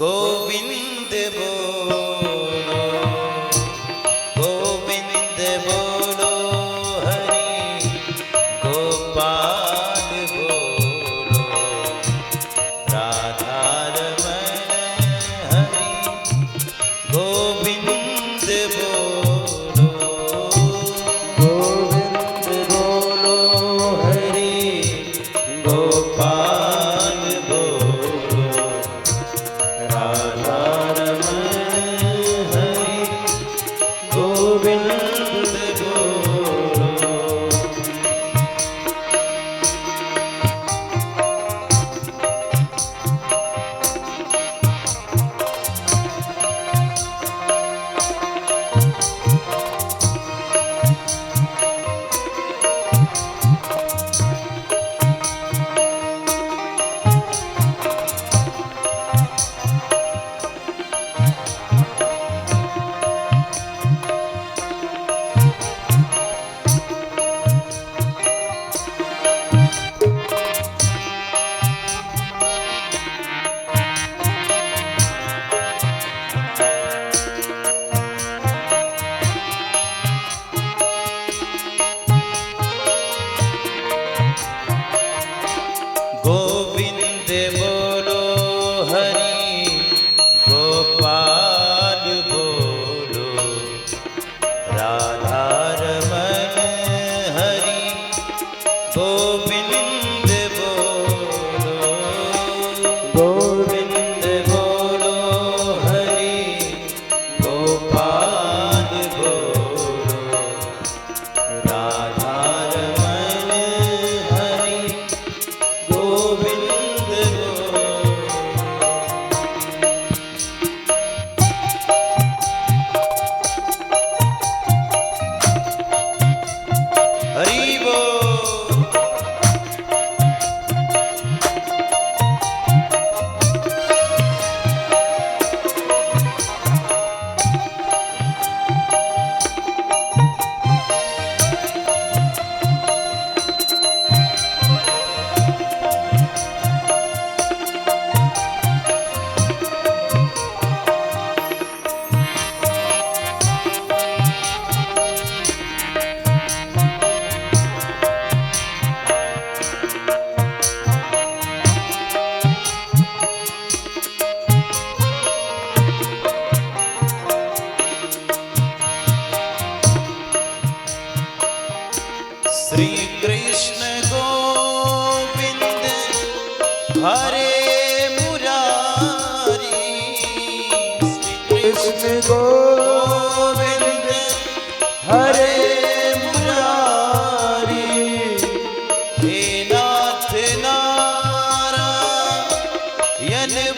गोविंद बोलो, गोविंद बोलो हरि गोपाल बोलो, राधा रमण हरि गोविंद बोलो, गोविंद बोलो हरि गोपाल बोलो, राधा रमण हरि गोविंद बोलो। गोविंद बोलो हरि गोपाल बोलो, राधा रमण हरि गोविंद बोलो, गोविंद बोलो हरि गोपाल बोलो, राधा रमण हरि गोविंद बोलो। हरि बोल। श्री कृष्ण गोविंद हरे मुरारी, श्री कृष्ण गोविंद हरे मुरारी, हे नाथ नारायण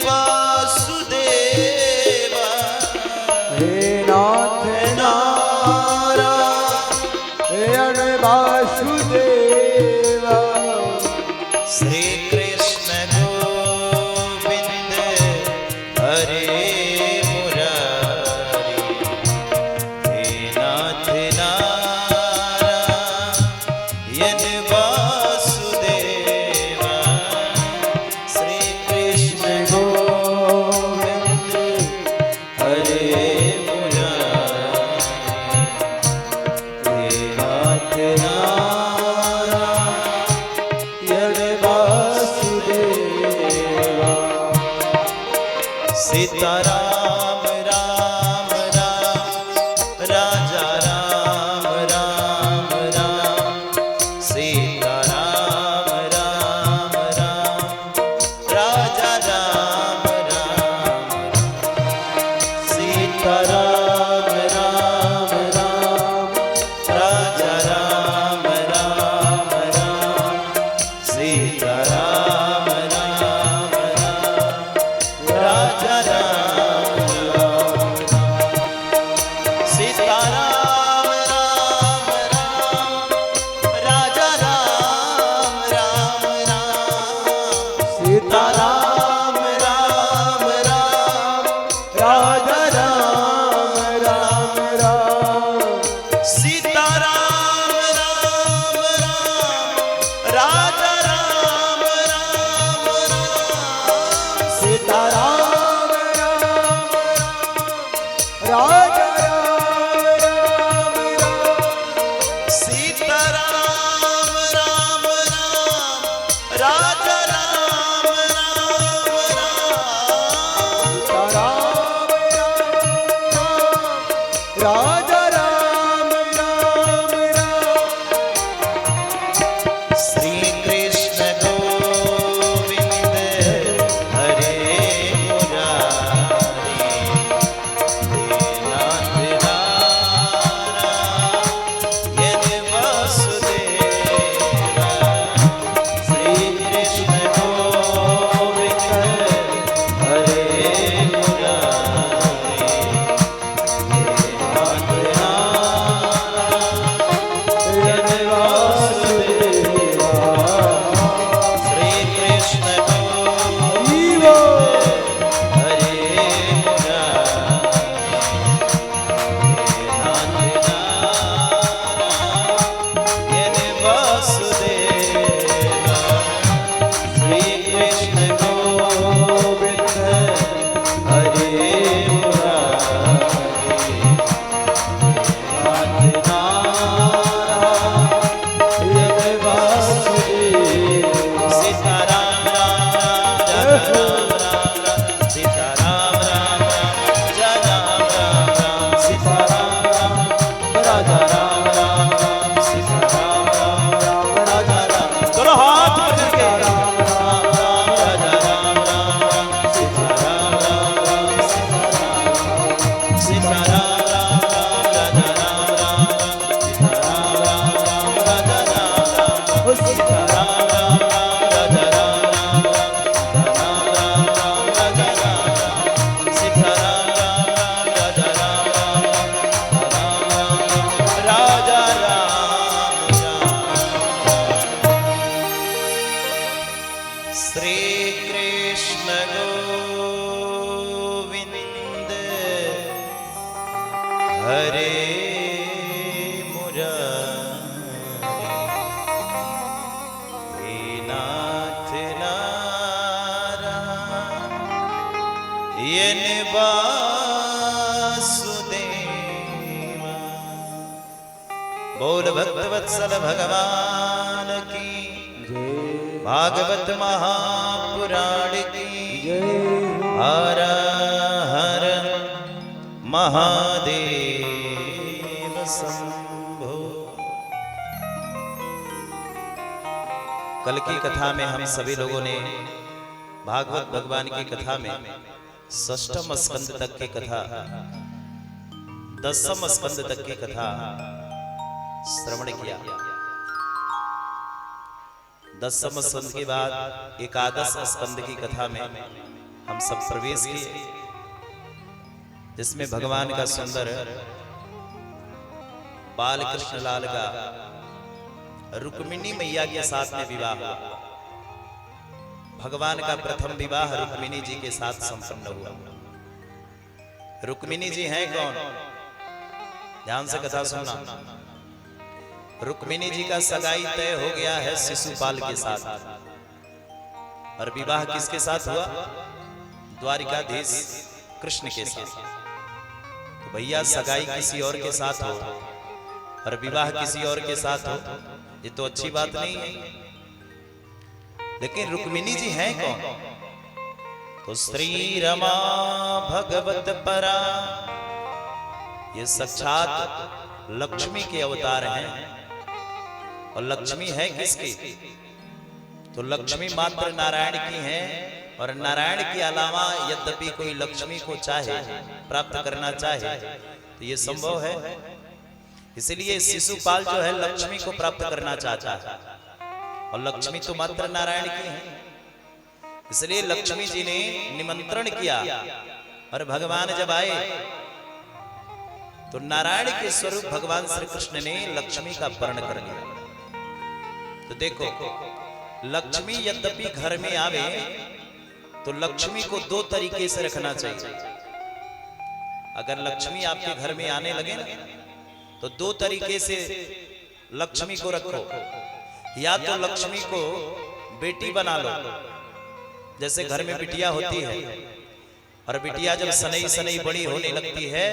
वासुदेवा, हे नाथ नारायण वासुदेवा, श्री कृष्ण गोविंद हरे मुरारी, हे नाथ नारायण वासुदेवा, श्री कृष्ण गोविंद हरे मुरारी, नाथ नारायण वासुदेवा। सीताराम राम राम, राजा राम राम राम, सीताराम राम राम, राजा राम राम, सीताराम राम राम, राजा राम राम राम, सीताराम राम राम, राजा राम राम, सीताराम राम राम, राजा राम राम राम, सीताराम राम राम, राजा राम राम राम, सीताराम राम राम, राजा राम राम राम, सीताराम कृष्ण जीव हरे बोल भक्तवत्सल भगवान की भागवत महापुराण की हर हर महादेव शंभो। कल की कथा में हम सभी लोगों ने भागवत भगवान की कथा में षष्ठम स्कंद तक की कथा, दसम स्कंद तक की कथा श्रवण किया। दसम स्कंद के बाद एकादश स्कंद की कथा में हम सब प्रवेश किए, जिसमें भगवान का सुंदर बाल कृष्ण लाल का रुक्मिणी मैया के साथ में विवाह हुआ। भगवान का प्रथम विवाह रुक्मिणी जी के साथ संपन्न हुआ। रुक्मिणी जी हैं कौन? ध्यान से कथा सुनना। रुक्मिणी जी का सगाई तय हो गया है शिशुपाल के साथ, और विवाह किसके साथ हुआ? द्वारिकाधीश कृष्ण के साथ। तो भैया सगाई किसी और के साथ हो और विवाह किसी और के साथ हो, ये तो अच्छी बात नहीं है। लेकिन रुक्मिणी जी हैं कौन? तो श्री रमा भगवत परा, ये साक्षात लक्ष्मी के अवतार हैं। और लक्ष्मी है किसकी? तो लक्ष्मी मात्र नारायण की है, और नारायण के अलावा यद्यपि कोई लक्ष्मी को चाहे, प्राप्त करना चाहे, तो ये संभव है। इसलिए शिशुपाल जो है लक्ष्मी को प्राप्त करना चाहता है, और लक्ष्मी तो मात्र नारायण की है। इसलिए लक्ष्मी जी ने निमंत्रण किया, और भगवान जब आए तो नारायण के स्वरूप भगवान श्री कृष्ण ने लक्ष्मी का वर्ण कर लिया। तो देखो, लक्ष्मी यद्यपि घर में आवे तो लक्ष्मी को दो तरीके से रखना चाहिए। अगर लक्ष्मी आपके घर में आने लगे ना, तो दो तरीके से लक्ष्मी को रखो। या तो लक्ष्मी को बेटी बना लो, जैसे घर में बिटिया होती है, और बिटिया जब सनई सनई बड़ी होने लगती है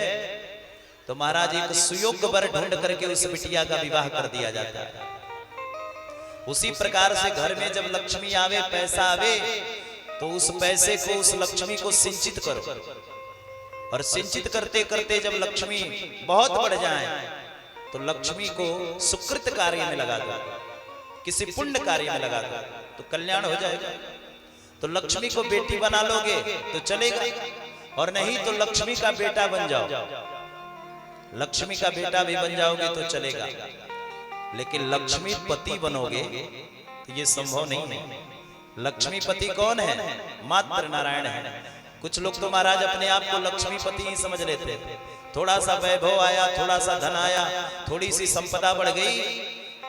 तो महाराज एक सुयोग्य वर ढूंढ करके उस बिटिया का विवाह कर दिया जाता है। उसी प्रकार से घर में जब लक्ष्मी आवे, पैसा आवे, तो उस पैसे को, उस लक्ष्मी को सिंचित करो, और सिंचित करते करते जब लक्ष्मी बहुत बढ़ जाए तो लक्ष्मी को सुकृत कार्य में लगा दो, किसी पुण्य कार्य में लगा दो, तो कल्याण हो जाएगा। तो लक्ष्मी को बेटी बना लोगे तो चलेगा, और नहीं तो लक्ष्मी का बेटा बन जाओ, लक्ष्मी का बेटा भी बन जाओगे तो चलेगा। लेकिन लक्ष्मी पति बनोगे तो ये संभव नहीं है। लक्ष्मी पति कौन है? मात्र नारायण है। कुछ लोग तो महाराज अपने आप को लक्ष्मीपति ही समझ लेते। थोड़ा सा वैभव आया, थोड़ा सा धन आया, थोड़ी सी संपदा बढ़ गई,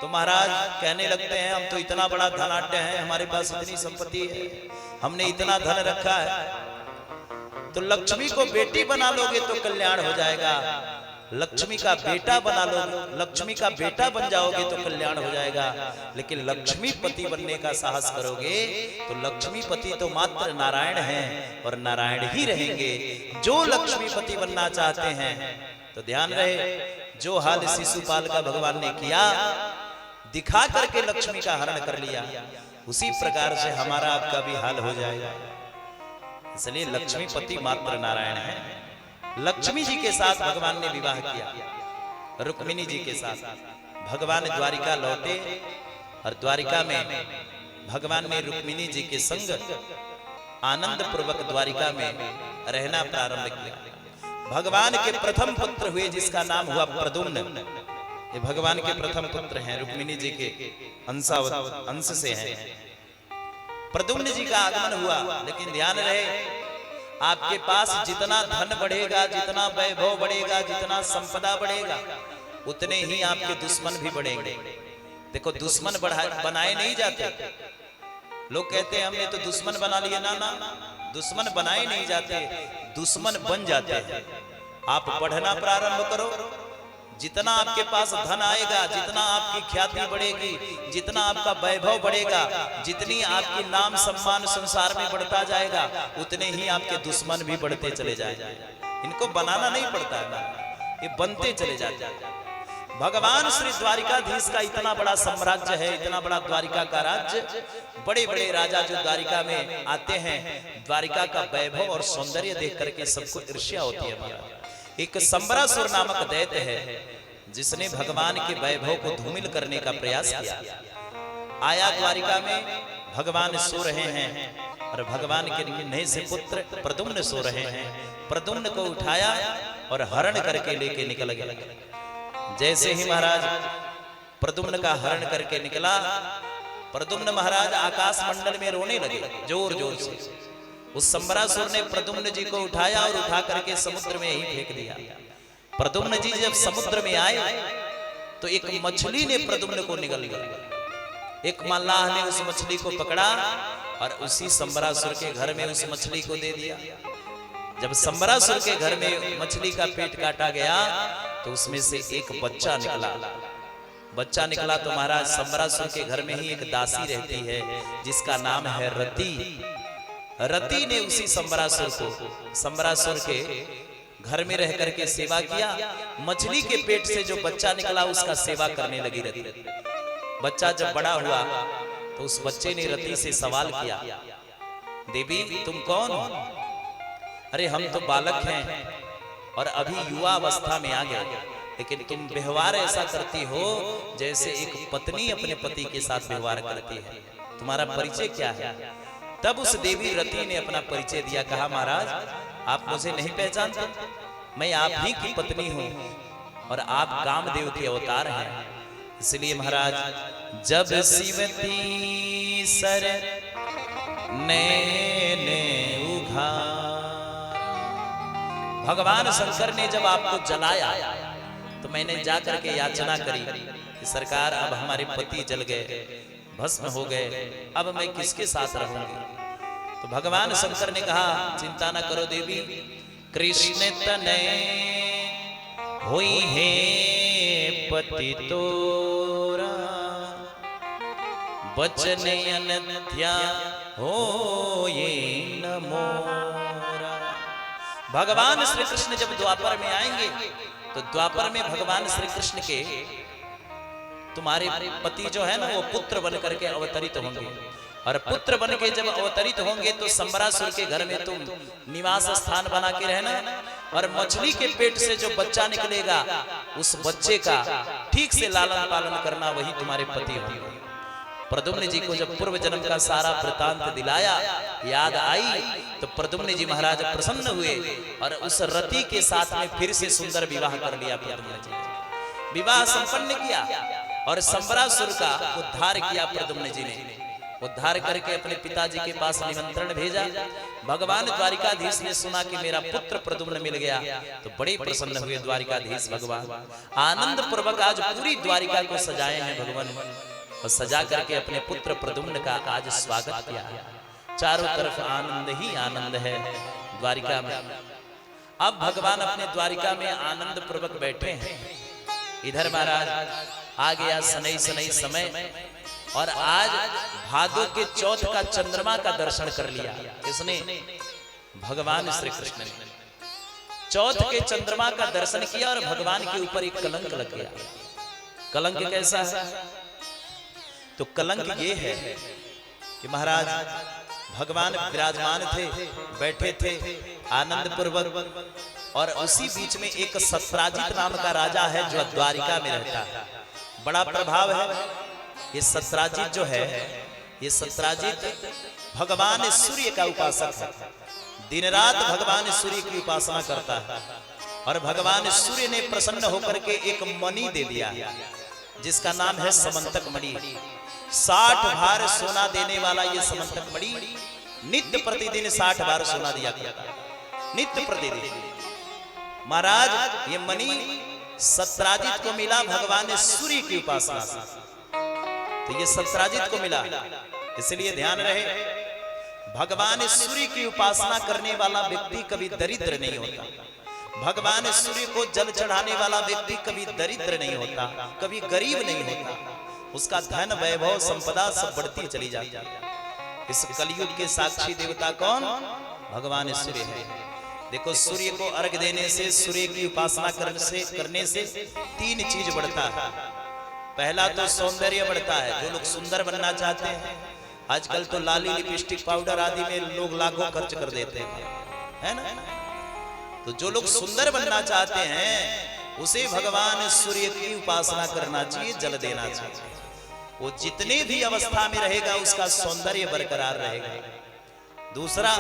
तो महाराज कहने लगते हैं हम तो इतना बड़ा धनाढ्य हैं, हमारे पास इतनी संपत्ति है, हमने इतना धन रखा है, तो लक्ष्मी को बेटी बना लोगे तो कल्याण हो जाएगा, लक्ष्मी का बेटा बना लो, लक्ष्मी का बेटा बन जाओगे तो कल्याण हो जाएगा, लेकिन लक्ष्मीपति बनने का साहस करोगे तो लक्ष्मीपति तो मात्र नारायण हैं और नारायण ही रहेंगे। जो लक्ष्मीपति बनना चाहते हैं तो ध्यान रहे, जो हाल शिशुपाल का भगवान ने किया, दिखा करके लक्ष्मी का हरण कर लिया, उसी प्रकार से हमारा आपका भी हाल हो जाएगा। इसलिए लक्ष्मीपति मात्र नारायण है। लक्ष्मी जी के साथ भगवान ने विवाह किया, रुक्मिणी जी के साथ भगवान द्वारिका लौटे और द्वारिका में भगवान ने रुक्मिणी जी के संग आनंद पूर्वक द्वारिका में रहना प्रारंभ किया। भगवान के प्रथम पुत्र हुए जिसका नाम हुआ प्रद्युम्न, ये भगवान के प्रथम पुत्र हैं, रुक्मिणी जी के अंश से हैं। प्रद्युम्न जी का आगमन हुआ, लेकिन ध्यान रहे आपके पास जितना धन बढ़ेगा, जितना वैभव बढ़ेगा, जितना संपदा बढ़ेगा, उतने ही आपके दुश्मन भी बढ़ेंगे। देखो दुश्मन बनाए नहीं जाते, लोग कहते हैं हमने तो दुश्मन बना लिए, ना ना, दुश्मन बनाए नहीं जाते, दुश्मन बन जाते हैं। आप बढ़ना प्रारंभ करो, जितना आपके पास धन आएगा, जितना आपकी ख्याति बढ़ेगी, जितना आपका वैभव बढ़ेगा, जितनी आपकी नाम सम्मान संसार में बढ़ता जाएगा, उतने ही आपके दुश्मन भी बढ़ते चले जाएंगे। इनको बनाना नहीं पड़ता है ना, ये बनते चले जाते हैं। भगवान श्री द्वारिकाधीश का इतना बड़ा साम्राज्य है, इतना बड़ा द्वारिका का राज्य, बड़े बड़े राजा जो द्वारिका में आते हैं, द्वारिका का वैभव और सौंदर्य देख करके सबको ईर्ष्या होती है। एक संबरासुर नामक दैत्य है जिसने भगवान के वैभव को धूमिल करने का प्रयास किया। आया द्वारिका में, भगवान सो रहे हैं और भगवान के नन्हे से पुत्र प्रद्युम्न सो रहे हैं। प्रद्युम्न को उठाया और हरण करके लेके निकल गया। जैसे ही महाराज प्रद्युम्न का हरण करके निकला, प्रद्युम्न महाराज आकाश मंडल में रोने लगे जोर जोर से। उस संबरासुर ने प्रद्युम्न जी को उठाया और उठा करके समुद्र में ही फेंक दिया। प्रद्युम्न जी जब समुद्र में आए तो एक मछली ने प्रद्युम्न को निगल लिया। एक मल्लाह ने उस मछली को पकड़ा और उसी संबरासुर के घर में उस मछली को दे दिया। जब संबरासुर के घर में मछली का पेट काटा गया तो उसमें से एक बच्चा निकला। बच्चा निकला तो महाराज संबरासुर के घर में ही एक दासी रहती है जिसका नाम है रति। रति ने उसी संबरासुर के घर में रह करके सेवा किया। मछली के पेट से जो बच्चा निकला उसका सेवा करने लगी रति। बच्चा जब बड़ा हुआ तो उस बच्चे ने रति से सवाल किया, देवी तुम कौन हो? अरे हम तो बालक हैं और अभी युवा अवस्था में आ गए, लेकिन तुम व्यवहार ऐसा करती हो जैसे एक पत्नी अपने पति के साथ व्यवहार करती है, तुम्हारा परिचय क्या है? तब उस देवी रति ने अपना परिचय दिया। कहा महाराज आप मुझे नहीं पहचानते, मैं आप ही की पत्नी हूँ और आप कामदेव के अवतार हैं। इसलिए महाराज जब शिवती सर ने उघार, भगवान शंकर ने जब आपको जलाया तो मैंने जाकर के याचना करी कि सरकार अब हमारे पति जल गए, भस्म हो गए, अब मैं किसके साथ रहूंगी? तो भगवान शंकर ने कहा चिंता न करो देवी, कृष्ण तने होई है पति तोरा, बचने अनध्या हो ये नमोरा। भगवान श्री कृष्ण जब द्वापर में आएंगे तो द्वापर में भगवान श्री कृष्ण के तुम्हारे पति जो है ना वो पुत्र बन करके अवतरित होंगे, और पुत्र बन के जब अवतरित होंगे तो संबरासुर के घर में तुम निवास स्थान बना के रहना, और मछली के पेट से जो बच्चा निकलेगा उस बच्चे का ठीक से लालन पालन करना, वही तुम्हारे पति होंगे। प्रद्युम्न जी को जब पूर्व जन्म का सारा वृतांत दिलाया, याद आई, तो प्रद्युम्न जी महाराज प्रसन्न हुए और उस रति के साथ में फिर से सुंदर विवाह कर लिया। प्रद्युम्न जी विवाह संपन्न किया और संबरासुर का उद्धार किया प्रद्युम्न जी ने। उद्धार करके अपने पिताजी के पास निमंत्रण भेजा। भगवान द्वारिकाधीश ने सुना कि मेरा पुत्र प्रद्युम्न मिल गया तो बड़े प्रसन्न हुए द्वारिकाधीश भगवान। आनंद पूर्वक आज पूरी द्वारिका को सजाए हैं भगवान, और सजा करके अपने पुत्र प्रद्युम्न का आज स्वागत किया है। चारों तरफ आनंद ही आनंद है द्वारिका में। अब भगवान अपने द्वारिका में आनंद पूर्वक बैठे हैं। इधर महाराज आ गया सनई सनई समय, और आज भादो के चौथ का चंद्रमा का दर्शन कर लिया। किसने? भगवान श्री कृष्ण ने चौथ के चंद्रमा का दर्शन किया, और भगवान के ऊपर एक कलंक लग गया। कलंक कैसा है? तो कलंक ये है कि महाराज भगवान विराजमान थे, बैठे थे आनंद पूर्वक, और उसी बीच में एक सत्राजित नाम का राजा है जो द्वारिका में रहता है। बड़ा प्रभाव है ये सत्राजित जो है। ये सत्राजित भगवान सूर्य का उपासक है। दिन रात भगवान सूर्य की उपासना करता है, और भगवान सूर्य ने प्रसन्न होकर के एक मणि दे दिया जिसका नाम है समंतक मणि। 60 भार सोना देने वाला ये समंतक मणि नित्य प्रतिदिन 60 भार सोना दिया करता, नित्य प्रतिदिन। महाराज ये मणि सत्राजित को मिला भगवान सूर्य की उपासना से, तो ये सत्राजित को मिला। इसलिए ध्यान रहे, भगवान सूर्य की उपासना करने वाला व्यक्ति कभी दरिद्र नहीं होता। भगवान सूर्य को जल चढ़ाने वाला व्यक्ति कभी दरिद्र नहीं होता, कभी गरीब नहीं होता। उसका धन वैभव संपदा सब बढ़ती चली जाती है। इस कलयुग के साक्षी देवता कौन? भगवान सूर्य है। देखो, सूर्य को अर्घ देने से, सूर्य की उपासना करने से 3 चीज बढ़ता है। पहला तो सौंदर्य बढ़ता है। जो लोग सुंदर बनना चाहते हैं, आजकल तो लाली, लिपस्टिक, पाउडर आदि में लोग लाखों खर्च कर देते हैं, है ना? तो जो लोग सुंदर बनना चाहते हैं उसे भगवान सूर्य की उपासना करना चाहिए, जल देना चाहिए। वो जितने भी अवस्था में रहेगा उसका सौंदर्य बरकरार रहेगा। दूसरा,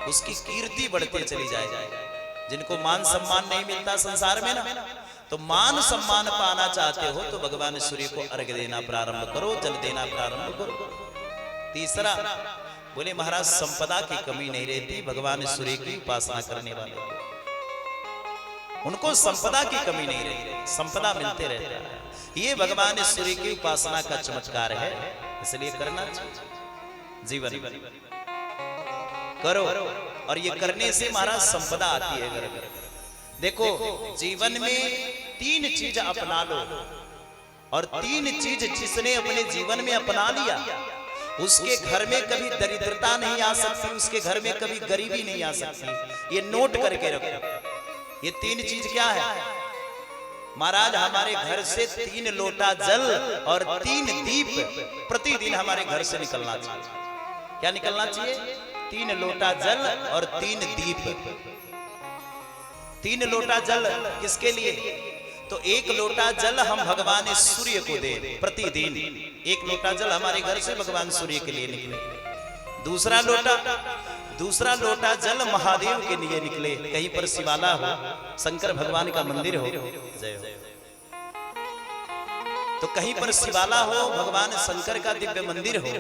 उसकी कीर्ति बढ़ती चली जाएगी। जिनको मान सम्मान नहीं मिलता संसार में ना, तो मान सम्मान पाना चाहते हो तो भगवान सूर्य को अर्घ देना प्रारंभ करो, जल देना प्रारंभ करो। तीसरा, बोले महाराज संपदा की कमी नहीं रहती भगवान सूर्य की उपासना करने वाले, उनको संपदा की कमी नहीं रहती, संपदा मिलते रहता है। ये भगवान सूर्य की उपासना का चमत्कार है, इसलिए करना चाहिए। जीवन करो, और ये करने से महाराज संपदा आती है घर घर। देखो, जीवन में 3 चीज अपना लो, और 3 चीज जिसने अपने जीवन में अपना लिया उसके घर में कभी दरिद्रता नहीं आ सकती, उसके घर में कभी गरीबी नहीं आ सकती। ये नोट करके रखो। ये 3 चीज क्या है महाराज? हमारे घर से 3 लोटा जल और 3 दीप प्रतिदिन हमारे घर से निकलना चाहिए। क्या निकलना चाहिए? 3 लोटा जल और 3 दीप। 3 लोटा जल किसके लिए? तो 1 लोटा जल हम भगवान सूर्य को दे प्रतिदिन। 1 लोटा जल हमारे घर से भगवान सूर्य के लिए निकले। दूसरा लोटा जल महादेव के लिए निकले। कहीं पर शिवाला हो, शंकर भगवान का मंदिर हो, जय हो, तो कहीं पर शिवाला हो, भगवान शंकर का दिव्य मंदिर हो,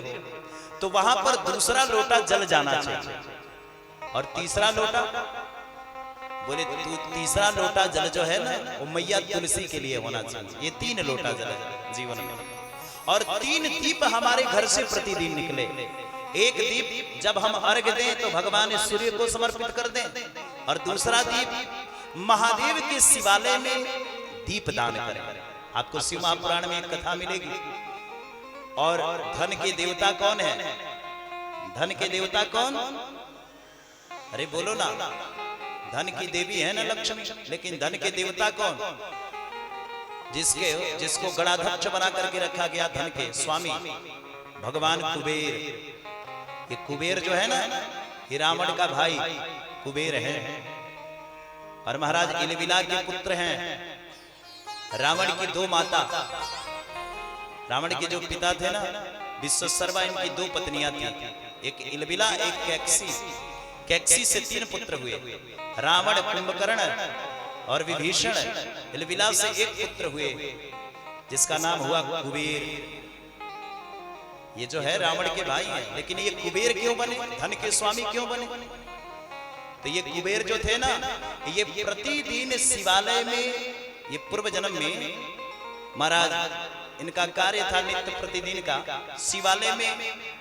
तो वहां पर दूसरा लोटा जल जाना चाहिए। और तीसरा लोटा, बोले तीसरा लोटा जल जो है ना, वो मैया तुलसी के लिए होना चाहिए। ये 3 लोटा जल है जीवन में। और 3 दीप हमारे घर से प्रतिदिन निकले। 1 दीप जब हम अर्घ दें तो भगवान सूर्य को समर्पित कर दें, और दूसरा दीप महादेव के शिवालय में दीप दान करें। आपको शिव महापुराण में एक कथा मिलेगी। और धन के देवता कौन है? धन के देवता कौन? अरे बोलो ना। धन की देवी है ना लक्ष्मी, लेकिन धन के देवता कौन? जिसको गणाध्यक्ष बना करके रखा गया धन के स्वामी, भगवान कुबेर। ये कुबेर जो है ना, ये रावण का भाई कुबेर है, और महाराज इलबिला के पुत्र हैं। रावण की 2 माता, रावण के जो पिता थे ना विश्वसर्वा, इनकी 2 पत्नियां थी, एक इलबिला, एक कैक्सी। कैक्सी से 3 पुत्र हुए, रावण, कुंभकर्ण और विभीषण। इलबिला से 1 पुत्र हुए जिसका नाम हुआ कुबेर। ये जो है रावण के भाई हैं, लेकिन ये कुबेर क्यों बने, धन के स्वामी क्यों बने? तो ये कुबेर जो थे ना, ये प्रतिदिन शिवालय में, ये पूर्व जन्म में महाराज इनका कार्य था नित्य प्रतिदिन का, शिवालय में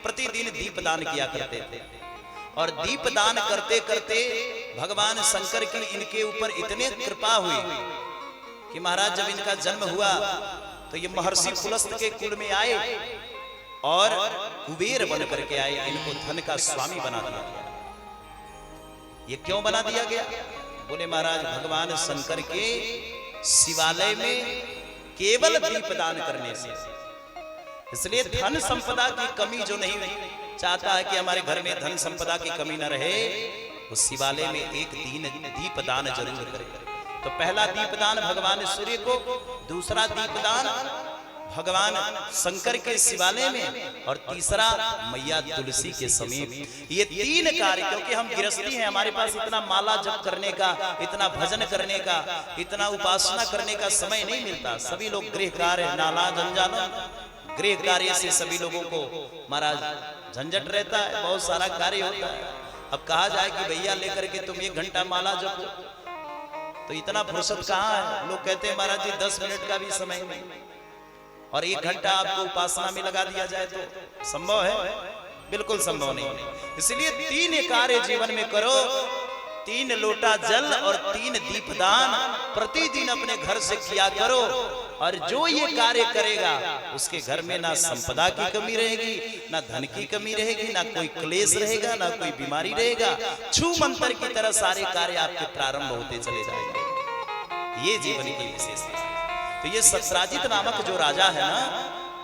प्रतिदिन दीपदान किया करते थे। और दीपदान करते करते भगवान शंकर की इनके ऊपर इतने कृपा हुई कि महाराज जब इनका जन्म हुआ तो ये महर्षि पुलस्त के कुल में आए और कुबेर बन करके आए, इनको धन का स्वामी बना दिया गया। ये क्यों बना दिया गया? बोले महाराज भगवान शंकर के शिवालय में केवल दीपदान करने से, इसलिए धन संपदा की कमी जो नहीं चाहता है कि हमारे घर में धन संपदा की कमी न रहे, वो शिवालय में एक दिन दीपदान जरूर करे। तो पहला दीपदान भगवान सूर्य को, दूसरा दीपदान भगवान शंकर के शिवालय में, और तीसरा मैया तुलसी के समीप। ये तीन कार्य, क्योंकि हम गृहस्थी हैं, हमारे पास इतना माला जप करने का, इतना भजन करने का, इतना उपासना करने का समय नहीं मिलता। सभी लोग गृह कार्य, नाना जंजाल, गृह कार्य से सभी लोगों को महाराज झंझट रहता है, बहुत सारा कार्य होता है। अब कहा जाए कि भैया लेकर के तुम 1 घंटा माला जपो, तो इतना फुर्सत कहाँ है? लोग कहते हैं महाराज जी 10 मिनट का भी समय नहीं, और 1 घंटा आपको उपासना में लगा दिया जाए तो संभव है? बिल्कुल संभव नहीं। इसलिए 3 कार्य जीवन में करो, 3 लोटा जल और 3 दीपदान प्रतिदिन अपने घर से किया करो, और जो ये कार्य करेगा उसके घर में ना संपदा की कमी रहेगी, ना धन की कमी रहेगी, ना कोई क्लेश रहेगा, ना कोई बीमारी रहेगा। छू मंत्र की तरह सारे कार्य आपके प्रारंभ होते चले जाएंगे। ये जीवन की विशेषता। तो ये सत्राजित नामक जो राजा है ना,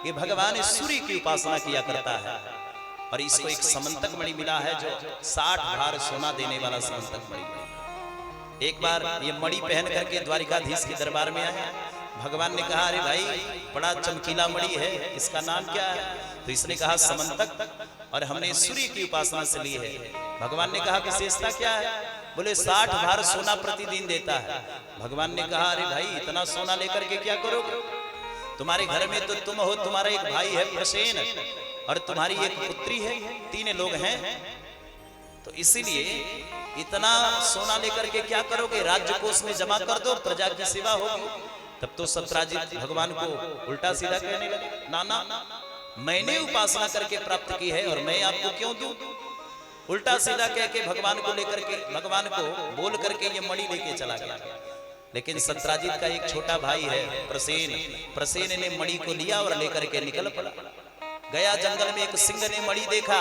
ये भगवान सूर्य की उपासना किया करता है, और इसको एक समंतक मणि मिला है जो 60 भार सोना देने वाला समंतक मणि। एक बार ये मणि पहन करके द्वारिकाधीश के दरबार में आया। भगवान ने कहा अरे भाई बड़ा चमकीला मणि है, इसका नाम क्या है? तो इसने कहा समंतक, और हमने सूर्य की उपासना से ली है। भगवान ने कहा विशेषता क्या है? बोले 60 भार सोना प्रतिदिन देता है। भगवान ने कहा अरे भाई इतना सोना लेकर के क्या करोगे? तुम्हारे घर में तो तुम हो, तुम्हारा एक भाई है प्रसेन, और तुम्हारी एक पुत्री है, 3 लोग हैं, तो इसीलिए इतना सोना लेकर के क्या करोगे? राज्य कोष में जमा कर दो, प्रजा की सेवा होगी। तब तो सत्राजित भगवान को उल्टा सीधा कहने लगे, ना ना, मैंने उपासना करके प्राप्त की है और मैं आपको क्यों दूं? उल्टा सीधा कह के भगवान को लेकर के, भगवान को बोल करके ये मणि लेके चला गया। लेकिन सत्राजित का एक छोटा भाई है प्रसेन, प्रसेन ने मणि को लिया और लेकर के निकल पड़ा। गया जंगल में, एक सिंह ने मणि देखा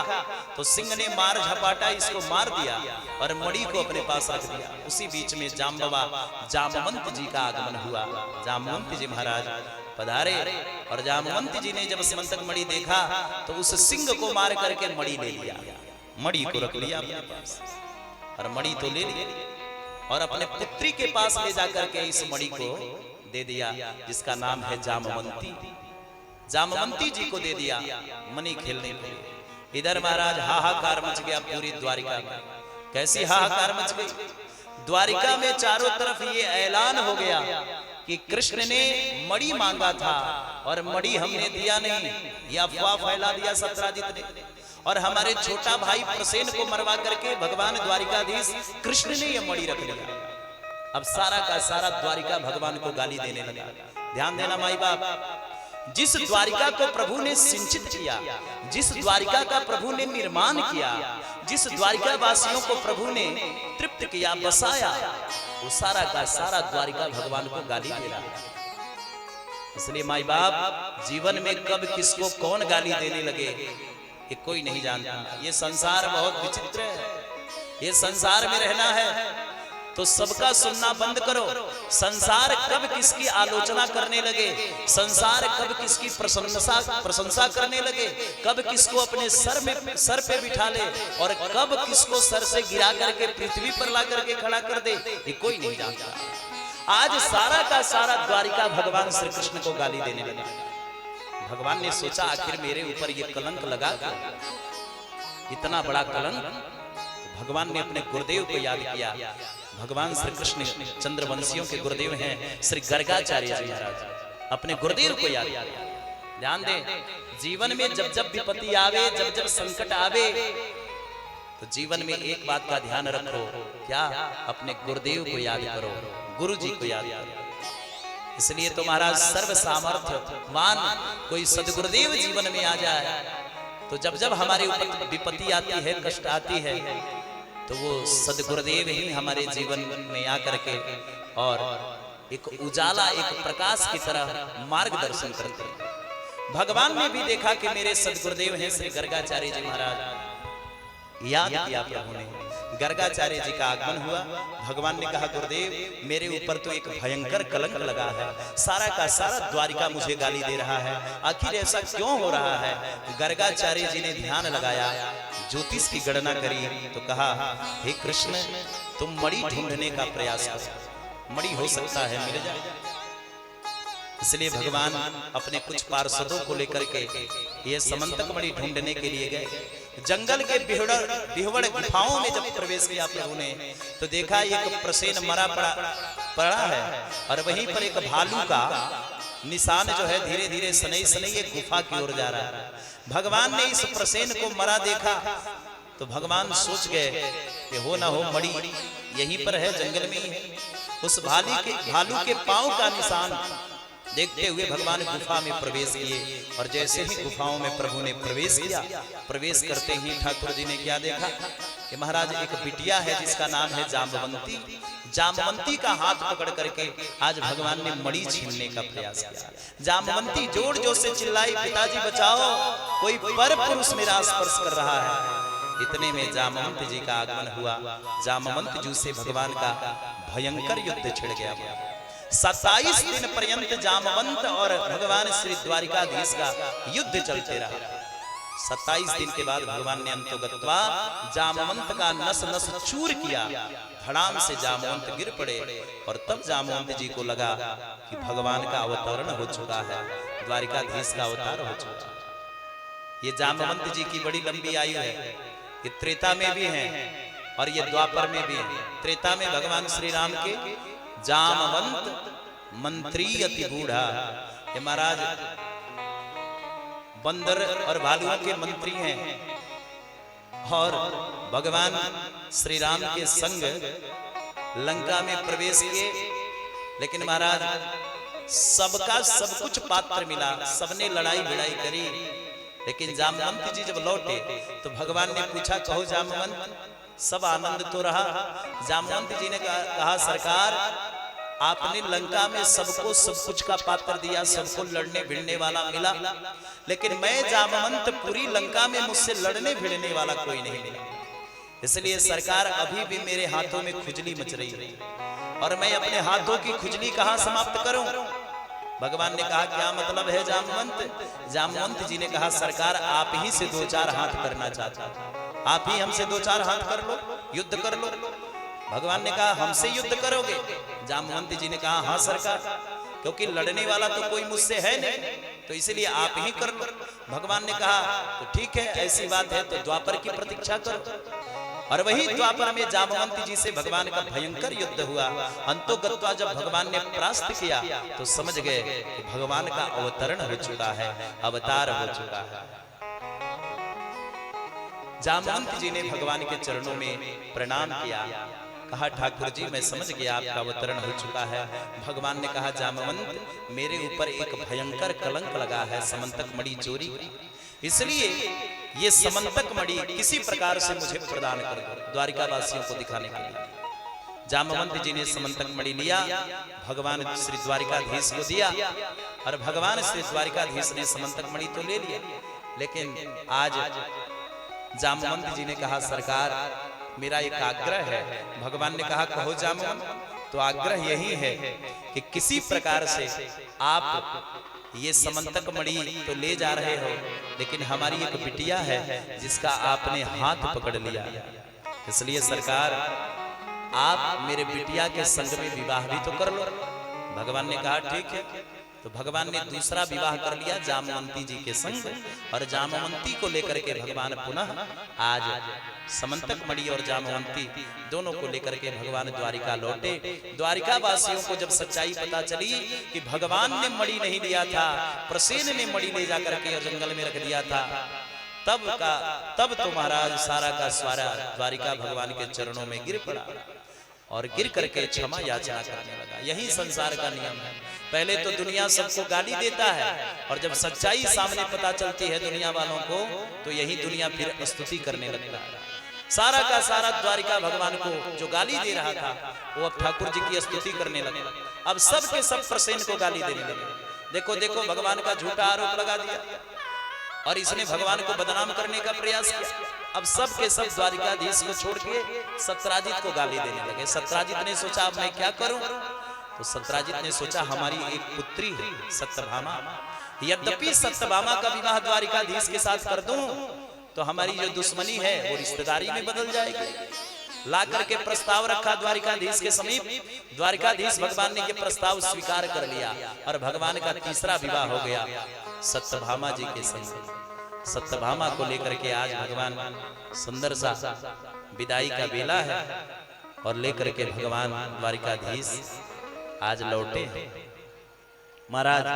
तो सिंह ने मार झपाटा, इसको मार दिया और मणि को अपने पास रख दिया। उसी बीच में जाम्बवा जामवंत जी का आगमन हुआ। जामवंत जी महाराज पधारे, और जामवंत जी ने जब समंतक मणि देखा तो उस सिंह को मार करके मणि ले लिया, मणि को रख लिया अपने पास, और मणि तो ले ली और अपने पुत्री के पास ले जाकर के इस मणि को दे दिया, जिसका नाम है जामवंती। जामवंती जी को दे दिया मणि खेलने के लिए। इधर महाराज हाहाकार मच गया पूरी द्वारिका में। कैसी हाहाकार मच गई? द्वारिका में चारों तरफ ये ऐलान हो गया कि कृष्ण ने मणि मांगा था और मणि हमने दिया नहीं, यह अफवाह फैला दिया सत्राजित ने, और हमारे छोटा भाई प्रसेन को मरवा करके भगवान द्वारिकाधीश कृष्ण ने यह मणि रख लिया। अब सारा का सारा द्वारिका भगवान को गाली देने लगा। ध्यान देना माई बाप, जिस द्वारिका को प्रभु ने सिंचित किया, जिस द्वारिका का प्रभु ने निर्माण किया, जिस द्वारिका वासियों को प्रभु ने तृप्त किया, बसाया, वो सारा का सारा द्वारिका भगवान को गाली दे रहा है। इसलिए माई बाप, जीवन में कब किसको कौन गाली देने लगे ये कोई नहीं जानता। ये संसार बहुत विचित्र है। ये संसार में रहना है तो सबका सुनना बंद करो। संसार कब किसकी आलोचना करने लगे, संसार कब किसकी प्रशंसा करने लगे, कब किसको अपने सर पे बिठा ले और कब किसको सर से गिरा करके पृथ्वी पर ला करके खड़ा कर दे, ये कोई नहीं जानता। आज सारा का सारा द्वारिका भगवान श्री कृष्ण को गाली देने लगा। भगवान ने सोचा आखिर मेरे ऊपर ये कलंक लगा, इतना बड़ा कलंक। भगवान ने अपने गुरुदेव को याद किया। भगवान श्री कृष्ण चंद्रवंशियों के गुरुदेव हैं श्री गर्गाचार्य जी महाराज। अपने गुरुदेव को याद किया। ध्यान दे, जीवन में जब जब विपत्ति आवे, जब जब संकट आवे, तो जीवन में एक बात का ध्यान रखो, क्या? अपने गुरुदेव को याद करो, गुरु जी को याद करो। इसलिए तो महाराज सर्व सामर्थ्यवान कोई सदगुरुदेव जीवन में आ जाए, तो जब जब हमारे ऊपर विपत्ति आती है, कष्ट आती है, तो वो सदगुरुदेव ही हमारे जीवन में आकर के और एक उजाला, एक प्रकाश की तरह मार्गदर्शन करते हैं। भगवान ने भी देखा कि मेरे सदगुरुदेव हैं श्री गर्गाचार्य जी महाराज। याद किया प्रभु ने, गर्गाचार्य जी का आगमन हुआ। भगवान ने कहा गुरुदेव मेरे ऊपर तो एक भयंकर कलंक लगा है, सारा का सारा द्वारिका मुझे गाली दे रहा है, आखिर ऐसा क्यों हो रहा है? गर्गाचार्य जी ने ध्यान लगाया, ज्योतिष की गणना करी, तो कहा हे कृष्ण तुम मणि ढूंढने का प्रयास करो, मणि हो सकता है मिल जाए। इसलिए भगवान अपने कुछ पार्षदों को लेकर के ये समंतक मणि ढूंढने के लिए गए। जंगल के बिहवड़ गुफाओं में जब प्रवेश किया प्रभु ने, तो देखा एक प्रसेन मरा पड़ा है और वहीं पर एक भालू का निशान जो है धीरे धीरे सनई सनई एक गुफा की ओर जा रहा है। भगवान ने इस प्रसेन को मरा देखा तो भगवान सोच गए कि हो ना हो मणि यहीं पर है, जंगल में ही है। उस भालू के पांव का निशान देखते हुए भगवान गुफा में प्रवेश किए और जैसे ही गुफाओं में प्रभु ने प्रवेश किया, प्रवेश करते ही ठाकुर जी ने क्या देखा कि महाराज एक बिटिया है जिसका नाम है जाम्बवंती। जाम्बवंती का हाथ पकड़ करके आज भगवान ने मणि छीनने का प्रयास किया। जाम्बवंती जोर जोर से चिल्लाई, पिताजी बचाओ, कोई पर पुरुष मेरा स्पर्श कर रहा है। इतने में जामवंत जी का आगमन हुआ। जामवंत जी से भगवान का भयंकर युद्ध छिड़ गया। 27 दिन पर्यंत जामवंत और भगवान श्री द्वारिकाधीश का युद्ध चलते रहा। 27 दिन के बाद भगवान ने अंतोगत्वा जामवंत का नस नस चूर किया। धड़ाम से जामवंत गिर पड़े और तब जामवंत जी को लगा कि भगवान का अवतरण हो चुका है, द्वारिकाधीश का अवतार हो चुका है। ये जामवंत जी की बड़ी लंबी आयु है। ये त्रेता में भी है और ये द्वापर में भी है। त्रेता में भगवान श्री राम के जामवंत मंत्री अति बूढ़ा, ये महाराज बंदर और भालुओं के मंत्री हैं और भगवान श्री राम के संग लंका में प्रवेश किए। लेकिन महाराज सबका सब कुछ पात्र मिला, सबने लड़ाई भिड़ाई करी। लेकिन जामवंत जी जब लौटे तो भगवान ने पूछा, कहो जामवंत, सब आनंद तो रहा? जामवंत जी ने कहा सरकार आपने लंका में सबको सब कुछ का पात्र दिया, सबको लड़ने भिड़ने वाला मिला, लेकिन मैं जामवंत पूरी लंका में मुझसे लड़ने भिड़ने वाला कोई नहीं मिला। इसलिए सरकार अभी भी मेरे हाथों में खुजली मच रही है और मैं अपने हाथों की खुजली कहां समाप्त करूं? भगवान ने कहा क्या मतलब है जामवंत? जामवंत जी ने कहा सरकार आप ही से 2-4 हाथ करना चाहता, आप ही हमसे 2-4 हाथ कर लो, युद्ध कर लो। भगवान ने कहा हमसे युद्ध करोगे? जामवंत जी ने कहा हाँ सरकार, क्योंकि लड़ने वाला तो कोई मुझसे है नहीं, तो इसलिए आप ही कर लो। भगवान ने कहा तो ठीक है, ऐसी बात है तो द्वापर की प्रतीक्षा करो। और वही द्वापर में जामवंत जी से भगवान का भयंकर युद्ध हुआ। अंतोगत्वा जब भगवान ने परास्त किया तो समझ गए कि भगवान का अवतरण हो चुका है, अवतार हो चुका है। जामवंत जी ने भगवान के चरणों में प्रणाम किया, कहा ठाकुर जी मैं समझ गया आपका अवतरण हो चुका है। भगवान ने कहा जामवंत मेरे ऊपर एक भयंकर कलंक लगा है, समंतक मणि चोरी, इसलिए ये समंतक मणि किसी प्रकार से मुझे प्रदान कर दो, द्वारिका वासियों को दिखाने के लिए। जामवंत जी ने समंतक मणि लिया, भगवान श्री द्वारिकाधीश को दिया और भगवान श्री द्वारिकाधीश ने समंतक मणि तो ले लिया। लेकिन आज जामवंत जी ने कहा सरकार मेरा एक आग्रह है। भगवान ने कहा कहो जामवंत, तो आग्रह यही है कि किसी प्रकार से आप ये समंतक मणि तो ले जा रहे हो, लेकिन हमारी एक बिटिया है जिसका आपने हाथ पकड़ लिया, इसलिए सरकार आप मेरे बिटिया के संग में विवाह भी तो कर लो। भगवान ने कहा ठीक है, तो भगवान ने दूसरा विवाह कर लिया जामवंती जी के संग, और जामवंती को लेकर के भगवान पुनः आज समंतक मणि और जामवंती दोनों को लेकर के भगवान द्वारिका लौटे। द्वारिका वासियों को जब सच्चाई पता चली कि भगवान ने मणि नहीं लिया था, प्रसेन ने मणि ले जाकर के जंगल में रख दिया था, तब तो महाराज सारा का सारा द्वारिका भगवान के चरणों में गिर पड़ा और गिर करके क्षमा याचना करने लगा। यही संसार का नियम है। पहले तो दुनिया सबको गाली देता है, और जब सच्चाई सामने पता चलती है दुनिया वालों को, तो यही दुनिया फिर स्तुति करने लगता है। सारा का सारा द्वारिका भगवान को जो गाली दे रहा था, वो अब ठाकुर जी की स्तुति करने लगा। अब सब के सब प्रसेन को गाली देने लगे। देखो देखो, भगवान का झूठा आरोप लगा दिया और इसने भगवान को बदनाम करने का प्रयास किया। अब सब के सब द्वारिकाधीश को छोड़ के सत्राजित को गाली देने लगे। सत्राजित ने सोचा अब मैं क्या करूं, तो सत्राजित ने सोचा हमारी एक पुत्री है सत्यभामा, यद्यपि सत्यभामा का विवाह द्वारिकाधीश के साथ कर दूं तो हमारी जो दुश्मनी है वो रिश्तेदारी में बदल जाएगी। ला करके प्रस्ताव रखा द्वारिकाधीश के समीप। द्वारिकाधीश भगवान ने ये प्रस्ताव स्वीकार कर लिया और भगवान का तीसरा विवाह हो गया सत्यभामा जी के संग। सत्यभामा को लेकर के आज भगवान सुंदर सा विदाई का बेला है और लेकर के भगवान द्वारिकाधीश आज लौटे। महाराज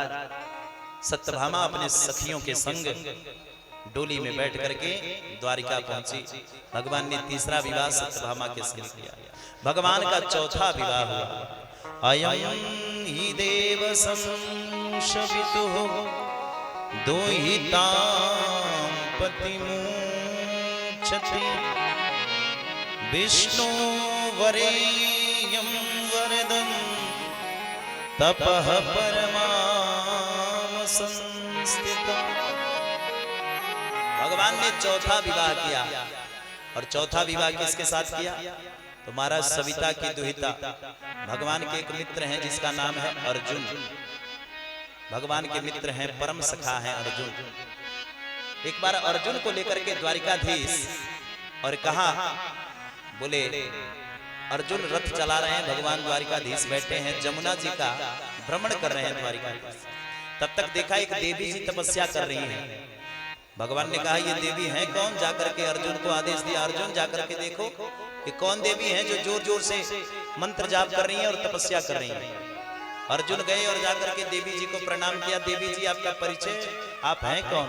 सत्यभामा अपने सखियों के संग डोली में बैठ करके द्वारिका पहुंची। भगवान ने तीसरा विवाह सत्यभामा के संग किया। भगवान का चौथा विवाह हुआ। अयं हि देव संशवितुः दुहितां पतिमुच्यते विष्णु वरेयं वरदं तपः परमां संस्थितम्। भगवान ने चौथा विवाह किया, और चौथा विवाह किसके साथ किया, तो महाराज सविता की दुहिता भगवान के एक मित्र हैं जिसका नाम है अर्जुन। भगवान के मित्र हैं, परम सखा हैं अर्जुन। एक बार अर्जुन को लेकर के द्वारिकाधीश और कहा, बोले अर्जुन रथ चला रहे हैं, भगवान द्वारिकाधीश बैठे हैं, जमुना जी का भ्रमण कर रहे हैं द्वारिकाधीश। तब तक देखा एक देवी जी तपस्या कर रही हैं। भगवान ने कहा ये देवी हैं कौन, जाकर के अर्जुन को आदेश दिया, अर्जुन जाकर के देखो कि कौन देवी हैं जो जोर जोर से मंत्र जाप कर रही हैं और तपस्या कर रही हैं। अर्जुन गए और जाकर के देवी जी को प्रणाम किया। देवी जी आपका परिचय, आप हैं कौन?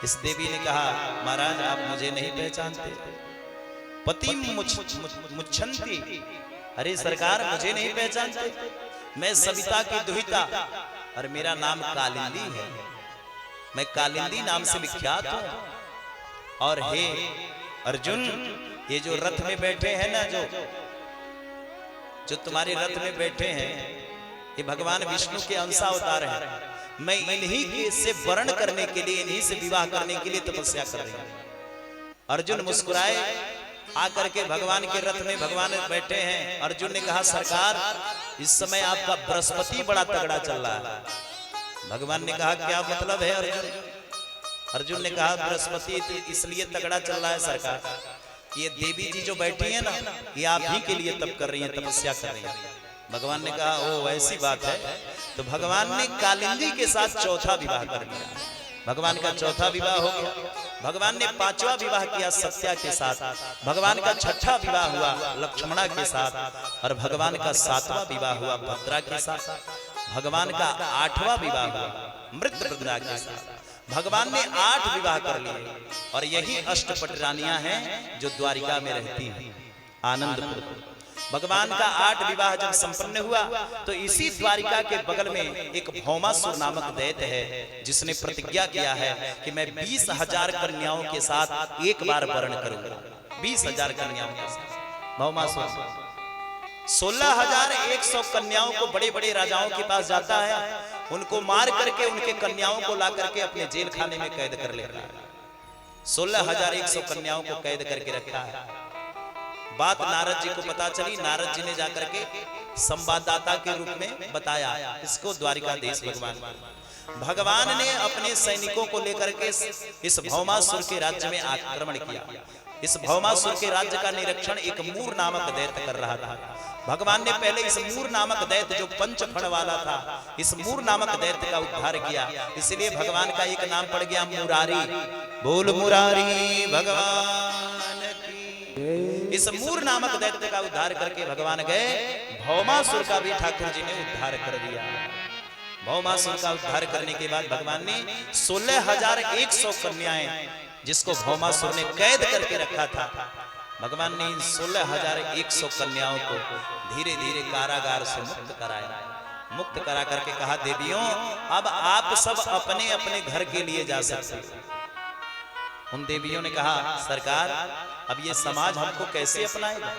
इस देवी ने कहा महाराज आप मुझे नहीं पहचानते, पति मुच्छन्ति, अरे सरकार मुझे नहीं पहचानते, मैं सविता की दुहिता और मेरा नाम कालिंदी है, मैं कालिंदी नाम से विख्यात हूं। और हे अर्जुन, ये जो रथ में बैठे हैं ना, जो तुम्हारे रथ में बैठे हैं, ये भगवान विष्णु के अंशावतार हैं। मैं इन्हीं के से वर्ण करने के लिए, इन्हीं से विवाह करने के लिए तपस्या कर रही हूं। अर्जुन मुस्कुराए, आकर के भगवान के रथ में भगवान बैठे हैं। अर्जुन ने कहा सरकार इस समय आपका बृहस्पति बड़ा तगड़ा चल रहा है। भगवान ने कहा क्या मतलब है अर्जुन? अर्जुन ने कहा बृहस्पति इसलिए तगड़ा चल रहा है सरकार, ये देवी जी जो बैठी है ना, ये आप ही के लिए तप कर रही है, तपस्या कर रही है। भगवान ने कहा ओ ऐसी बात है। तो भगवान ने कालिंदी के साथ चौथा विवाह कर लिया। भगवान का चौथा विवाह हो गया। भगवान ने पांचवा विवाह किया सत्या के साथ। भगवान का छठा विवाह हुआ लक्ष्मणा के साथ, और भगवान का सातवां विवाह हुआ भद्रा के साथ। भगवान का आठवां विवाह हुआ मृतवृंदा के साथ। भगवान ने 8 विवाह कर लिए, और यही अष्टपट रानियां हैं जो द्वारिका में रहती हैं आनंदपुर। भगवान का 8 विवाह जब संपन्न हुआ तो इसी द्वारिका के बगल में एक भौमासुर नामक दैत्य है, जिसने प्रतिज्ञा किया है कि मैं 20,000 कन्याओं के साथ एक बार वर्ण करूंगा। 20,000 कन्याओं के साथ भौमासुर 16,100 कन्याओं को बड़े बड़े राजाओं के पास जाता है, उनको मार करके उनके कन्याओं को ला करके अपने जेल खाने में कैद कर लेता है। 16,100 कन्याओं को कैद करके रखा है। बात नारद जी को पता चली। नारद जी ने जाकर के संवाददाता के रूप में बताया इसको द्वारिकाधीश भगवान ने अपने सैनिकों को लेकर के इस भौमासुर के राज्य में आक्रमण किया। इस भौमासुर के राज्य का निरीक्षण एक मूर नामक दैत्य कर रहा था। भगवान ने पहले इस मूर नामक दैत्य जो पंच फण वाला था, इस मूर नामक दैत्य का उद्धार किया। इसलिए भगवान का एक नाम पड़ गया मुरारी। बोल मुरारी भगवान की। इस मूर नामक दैत्य का उद्धार करके भगवान गए, भौमासुर का भी ठाकुर जी ने उद्धार कर दिया। भौमासुर का उद्धार करने के बाद भगवान ने 16,100 कन्याएं जिसको भौमासुर ने कैद करके रखा था, भगवान ने इन 16,100 कन्याओं को धीरे धीरे कारागार से मुक्त कराया। मुक्त करा करके कहा, देवियों अब आप सब अपने अपने घर के लिए जा सकते हो। उन देवियों ने कहा, सरकार अब ये समाज हमको कैसे अपनाएगा,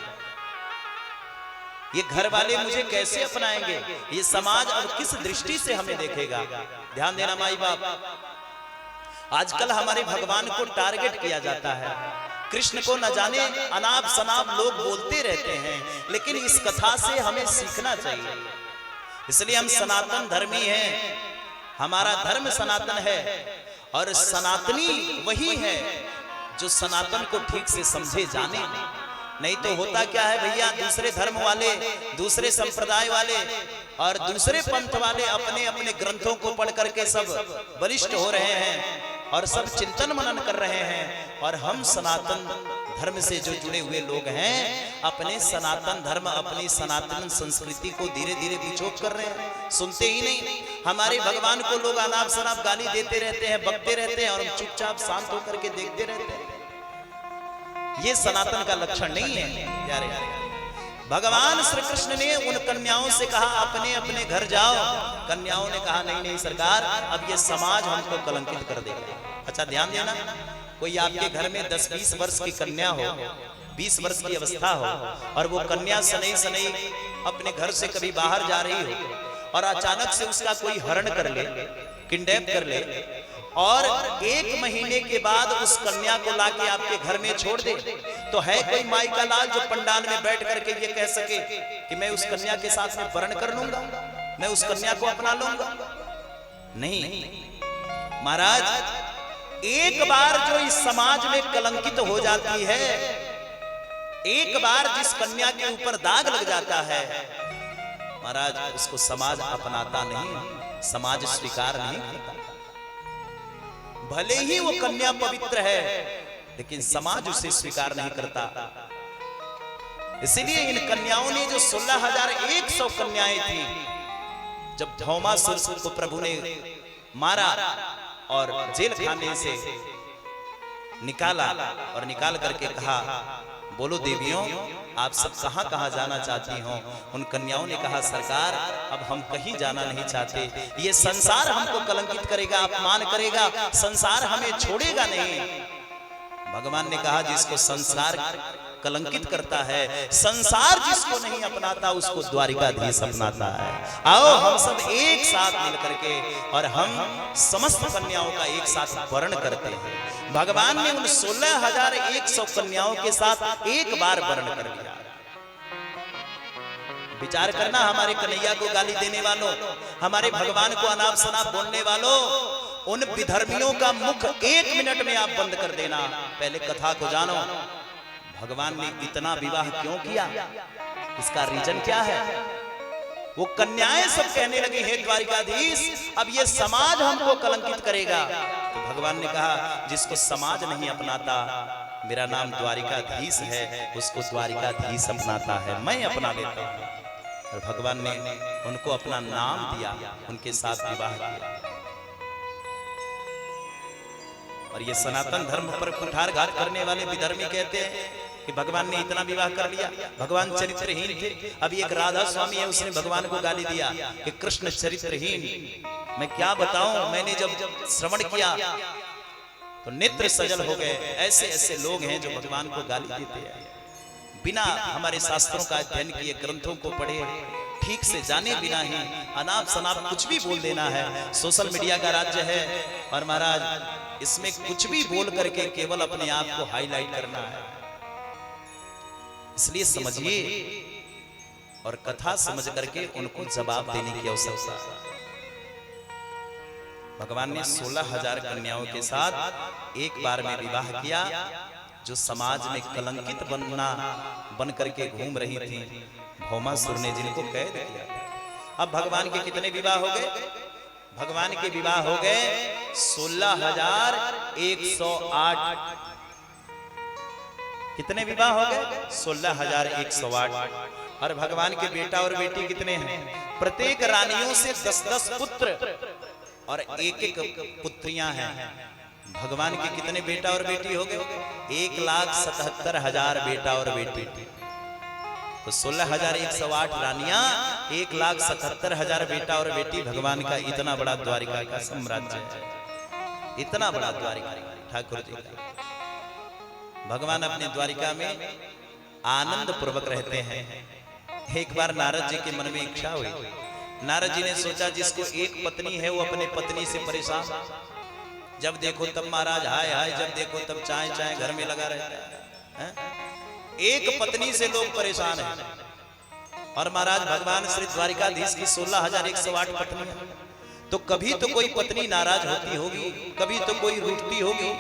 ये घर वाले मुझे कैसे अपनाएंगे, ये समाज अब किस दृष्टि से हमें देखेगा। ध्यान देना माई बाप, आजकल हमारे भगवान को टारगेट किया जाता है। कृष्ण को न जाने अनाप शनाप लोग बोलते रहते हैं, लेकिन इस कथा से हमें सीखना चाहिए। इसलिए हम सनातन धर्मी हैं, हमारा धर्म सनातन है और सनातनी वही है जो सनातन को ठीक से समझे जाने। नहीं तो होता क्या है भैया, दूसरे धर्म वाले, दूसरे संप्रदाय वाले और दूसरे पंथ वाले अपने अपने ग्रंथों को पढ़ करके सब बलिष्ठ हो रहे हैं और सब चिंतन मनन कर रहे हैं, और हम सनातन धर्म से जो जुड़े हुए लोग हैं अपने सनातन धर्म, अपनी सनातन संस्कृति को धीरे धीरे बिछोप कर रहे हैं, सुनते ही नहीं। हमारे भगवान को लोग अनाप शनाप गाली देते रहते हैं, बकते रहते हैं, और हम चुपचाप शांत होकर के देखते रहते हैं। ये सनातन का लक्षण नहीं है प्यारे। भगवान श्री कृष्ण ने उन कन्याओं से कहा, अपने अपने घर जाओ। कन्याओं ने कहा, नहीं नहीं सरकार, अब ये समाज हमको कलंकित कर देगा। अच्छा ध्यान देना, कोई आपके घर में 10-20 वर्ष की कन्या हो, 20 वर्ष की अवस्था हो, और वो कन्या सनई सनई अपने घर से कभी बाहर जा रही हो और अचानक से उसका कोई हरण कर ले, किडनैप कर ले, और 1 महीने के बाद उस कन्या को लाके आपके घर में छोड़ दे, तो है कोई माई का लाल जो पंडाल में बैठ करके ये कह सके कि मैं उस कन्या के साथ में वर्ण कर लूंगा, मैं उस कन्या को अपना लूंगा? नहीं महाराज, एक बार जो इस समाज में कलंकित हो जाती है, एक बार जिस कन्या के ऊपर दाग लग जाता है महाराज, उसको समाज अपनाता नहीं, समाज स्वीकार नहीं करता। भले ही वो कन्या पवित्र है, लेकिन समाज उसे स्वीकार नहीं करता। इसीलिए इन कन्याओं ने जो 16,100 कन्याएं थी, जब भौमासुर को प्रभु ने मारा और जेल खाने से निकाला, और निकाल करके कहा, बोलो देवियों आप सब कहां कहां जाना चाहती हो। उन कन्याओं ने कहा, सरकार अब हम कहीं जाना नहीं चाहते, ये संसार हमको कलंकित करेगा, अपमान करेगा, संसार हमें छोड़ेगा नहीं। भगवान ने कहा, जिसको संसार कलंकित करता है, संसार जिसको नहीं अपनाता उसको द्वारिकाधीश अपनाता है। आओ हम सब एक साथ मिलकर के और हम समस्त कन्याओं का एक साथ वर्ण करते हैं। भगवान ने उन 16,100 कन्याओं के साथ एक बार वर्ण कर लिया। विचार करना, हमारे कन्हैया को गाली देने वालों, हमारे भगवान को अनाप शनाप बोलने वालों, उन विधर्मियों का मुख 1 मिनट में आप बंद कर देना। पहले कथा को जानो, भगवान ने इतना विवाह क्यों किया, इसका रीजन क्या है? वो कन्याएं सब कहने लगी, हे द्वारिकाधीश अब ये समाज हमको कलंकित करेगा। तो भगवान ने कहा, जिसको समाज नहीं अपनाता, मेरा नाम द्वारिकाधीश है, उसको द्वारिकाधीश अपनाता है, मैं अपना लेता हूं। और भगवान ने उनको अपना नाम दिया, उनके साथ विवाह किया। और ये सनातन धर्म पर कुठारघात करने वाले विधर्मी कहते हैं कि भगवान ने इतना विवाह कर लिया, भगवान चरित्रहीन थे। अभी एक राधा स्वामी है, उसने भगवान को गाली दिया कि कृष्ण चरित्रहीन। मैं क्या बताऊं, मैंने जब श्रवण किया तो नेत्र सजल हो गए। ऐसे ऐसे लोग हैं जो भगवान को गाली देते हैं, बिना हमारे शास्त्रों का अध्ययन किए, ग्रंथों को पढ़े, ठीक से जाने बिना ही अनाप शनाप कुछ भी बोल देना है। सोशल मीडिया का राज्य है और महाराज इसमें कुछ भी बोल करके केवल अपने आप को हाईलाइट करना है। इसलिए समझिए और कथा समझ करके उनको जवाब देने की आवश्यकता। भगवान ने 16,000 कन्याओं के साथ एक बार में विवाह किया जो समाज में कलंकित बन करके घूम रही थी, भौमासुर ने जिनको कैद किया। अब भगवान के कितने विवाह हो गए? भगवान के विवाह हो गए 16,108। कितने विवाह हो गए? 16,108। और भगवान के बेटा और बेटी कितने हैं? प्रत्येक रानियों से 10-10 पुत्र और एक-एक पुत्रियां हैं। भगवान के कितने बेटा और बेटी हो गए? 1,77,000 बेटा और बेटी। तो 16,108 रानियां, 1,77,000 बेटा और बेटी। भगवान का इतना बड़ा द्वारिका का साम्राज्य है, इतना बड़ा द्वारिका ठाकुर जी का। भगवान अपने द्वारिका में आनंद पूर्वक रहते हैं। एक बार नारद जी के मन में इच्छा हुई। नारद जी ने सोचा जिसको एक पत्नी है वो अपने पत्नी से परेशान, जब देखो तब महाराज हाय हाय, जब देखो तब चाय चाय घर में लगा रहता है। एक पत्नी से लोग परेशान हैं। और महाराज भगवान श्री द्वारिकाधीश की 16,108 पत्नी है। तो कभी तो कोई पत्नी नाराज होती होगी, कभी तो कोई रूठती होगी,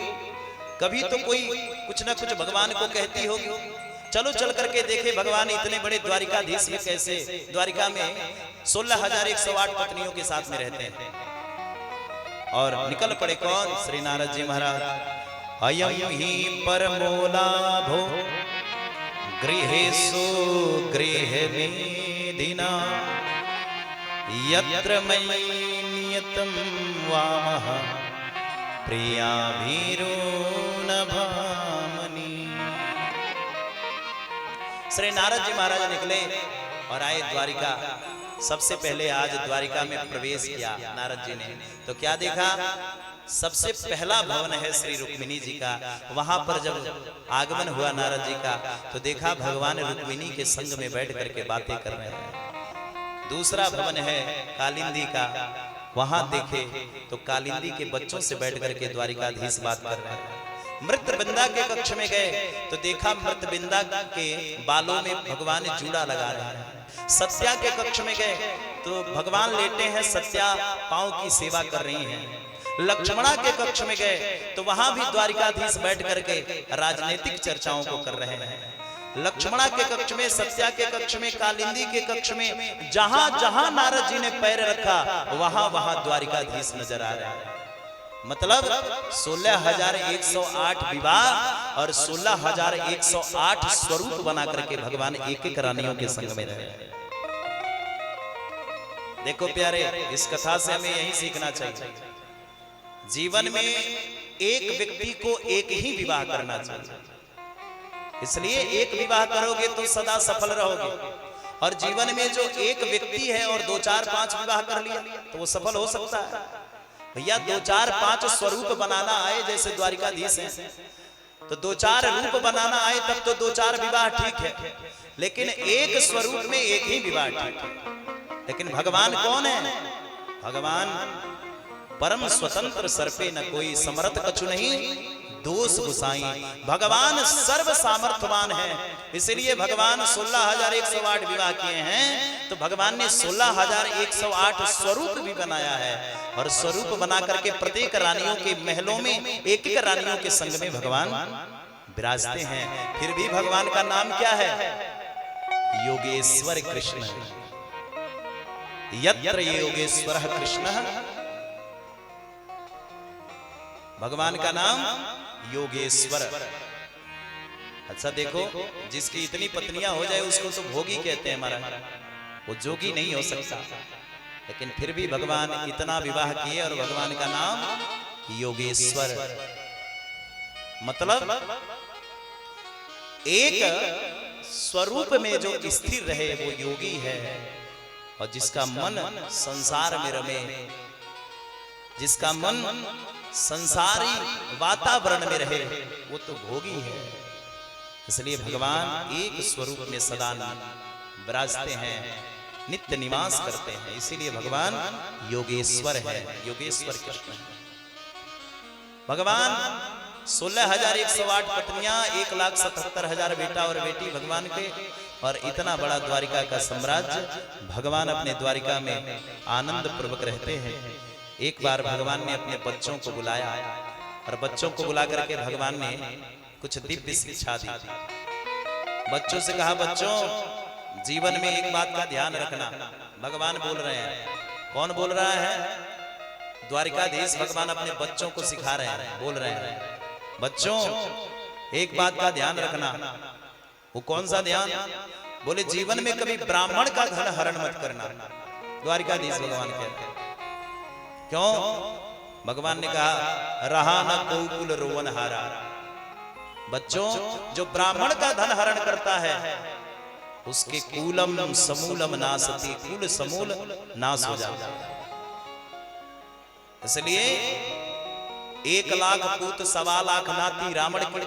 कभी तो कोई कुछ ना कुछ भगवान को कहती होगी। चलो चल करके देखे भगवान इतने बड़े द्वारिकाधीश में कैसे द्वारिका में 16,108 पत्नियों के साथ में रहते हैं। और निकल पड़े कौन? श्री नारद जी महाराज। अयं ही परमो लाभो गृहेषु गृहमेधिना यत्र मयि नियतं वामः प्रियाभिरो न भामनी। श्री नारद जी महाराज निकले और आए द्वारिका। सबसे पहले आज द्वारिका में प्रवेश किया नारद जी ने। तो क्या देखा? सबसे पहला भवन है श्री रुक्मिणी जी का। वहां पर जब आगमन हुआ नारद जी का तो देखा भगवान रुक्मिणी के संग में बैठ करके बातें कर रहे हैं। दूसरा भवन है कालिंदी का। वहां देखे तो कालिंदी के बच्चों से बैठ करके द्वारिकाधीश बात कर रहे हैं। मृतबिंदा के कक्ष में गए तो देखा मृतबिंदा के बालों में भगवान जूड़ा लगा रहे हैं। सत्या के कक्ष में गए तो भगवान लेटे हैं, सत्या पांव की सेवा कर रही हैं। लक्ष्मणा के कक्ष में गए तो वहां भी द्वारिकाधीश बैठ करके राजनीतिक चर्चाओं को कर रहे हैं। लक्ष्मणा के कक्ष में, सत्या के कक्ष में, कालिंदी के कक्ष में, जहां जहां नारद जी ने पैर रखा वहां वहां द्वारिकाधीश नजर आ रहे हैं। मतलब 16,108 विवाह और 16,108 स्वरूप बना करके भगवान एक-एक रानियों के संग में रहे। देखो प्यारे, इस कथा से हमें यही सीखना चाहिए, जीवन में एक व्यक्ति को एक ही विवाह करना चाहिए। इसलिए एक विवाह करोगे तो सदा सफल रहोगे। और जीवन में जो एक व्यक्ति है और 2, 4, 5 विवाह कर लिया तो वो सफल हो सकता है। भैया 2, 4, 5 स्वरूप बनाना आए, जैसे द्वारिकाधीश है तो 2, 4 रूप बनाना आए तब तो 2, 4 विवाह ठीक है, लेकिन एक स्वरूप में एक ही विवाह ठीक है। लेकिन भगवान कौन है? भगवान परम स्वतंत्र, सर्पे न कोई समर्थ कछु नहीं दोष गुसाई। भगवान सर्व सामर्थ्यवान है। इसलिए भगवान 16,108 विवाह किए हैं तो भगवान ने 16,108 स्वरूप भी बनाया है। और स्वरूप बना करके प्रत्येक रानियों के महलों में एक-एक रानियों के संग में भगवान विराजते हैं। फिर भी भगवान का नाम क्या है? योगेश्वर कृष्ण। यत्र योगेश्वरः कृष्णः, भगवान का नाम योगेश्वर। अच्छा देखो, जिसकी इतनी पत्नियां हो जाए उसको तो भोगी कहते हैं महाराज, वो जोगी नहीं हो सकता। लेकिन फिर भी भगवान इतना विवाह किए और भगवान का नाम योगेश्वर। मतलब एक स्वरूप में जो स्थिर रहे वो योगी है। और जिसका मन संसार में रमे, जिसका मन संसारी वातावरण में रहे वो तो भोगी है। इसलिए भगवान एक स्वरूप में सदा विराजते हैं, नित्य निवास करते हैं। इसीलिए भगवान योगेश्वर है, योगेश्वर कृष्ण है। भगवान 16,108 पत्नियां, 1,77,000 बेटा और बेटी भगवान के, और इतना बड़ा द्वारिका का साम्राज्य। भगवान अपने द्वारिका में आनंद पूर्वक रहते हैं। एक बार भगवान ने अपने बच्चों को बुलाया और बच्चों को बुला करके भगवान ने कुछ दिव्य शिक्षा दी। बच्चों से कहा, बच्चों जीवन में एक बात का ध्यान रखना। भगवान बोल रहे हैं। कौन बोल रहा है? द्वारिकाधीश भगवान अपने बच्चों को सिखा रहे हैं, बोल रहे हैं, बच्चों एक बात का ध्यान रखना। वो कौन सा ध्यान? बोले जीवन में कभी ब्राह्मण का धन हरण मत करना। द्वारिकाधीश भगवान कहते हैं। क्यों? भगवान ने कहा, रहा न गोकुल रोवन हारा। बच्चों, जो ब्राह्मण का धन हरण करता है उसके कूलम समूलम नासती, कुल समूल नाश हो जाता है। इसलिए 1 लाख पूत 1.25 लाख नाती रावण के,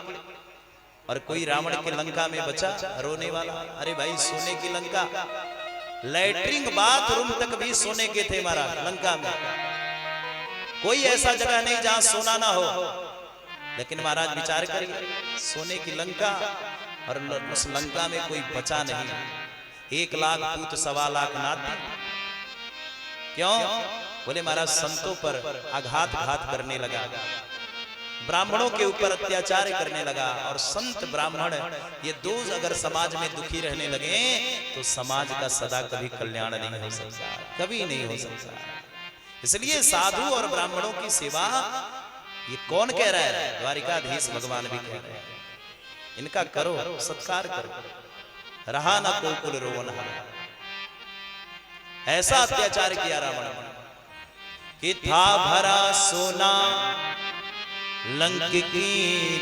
और कोई रावण के लंका में बचा रोने वाला। अरे भाई, सोने की लंका, लैट्रिन बाथरूम तक भी सोने के थे महाराज लंका में। कोई ऐसा जगह नहीं जहां सोना ना हो। लेकिन महाराज विचार करिए, सोने की लंका और उस लंका में कोई बचा नहीं। 1 लाख पूत 1.25 लाख नाती। क्यों? बोले महाराज संतों पर आघात करने लगा, ब्राह्मणों के ऊपर अत्याचार करने लगा। और संत ब्राह्मण ये दो अगर समाज में दुखी रहने लगे तो समाज का सदा कभी कल्याण नहीं हो सकता, कभी नहीं हो सकता। इसलिए साधु और ब्राह्मणों की सेवा, ये कौन कह रहा है? द्वारिकाधीश भगवान भी कह रहे हैं। इनका करो, सत्कार करो। रहा ना गोकुल रोवन हारा। ऐसा अत्याचार किया रावण ने कि था भरा सोना लंक की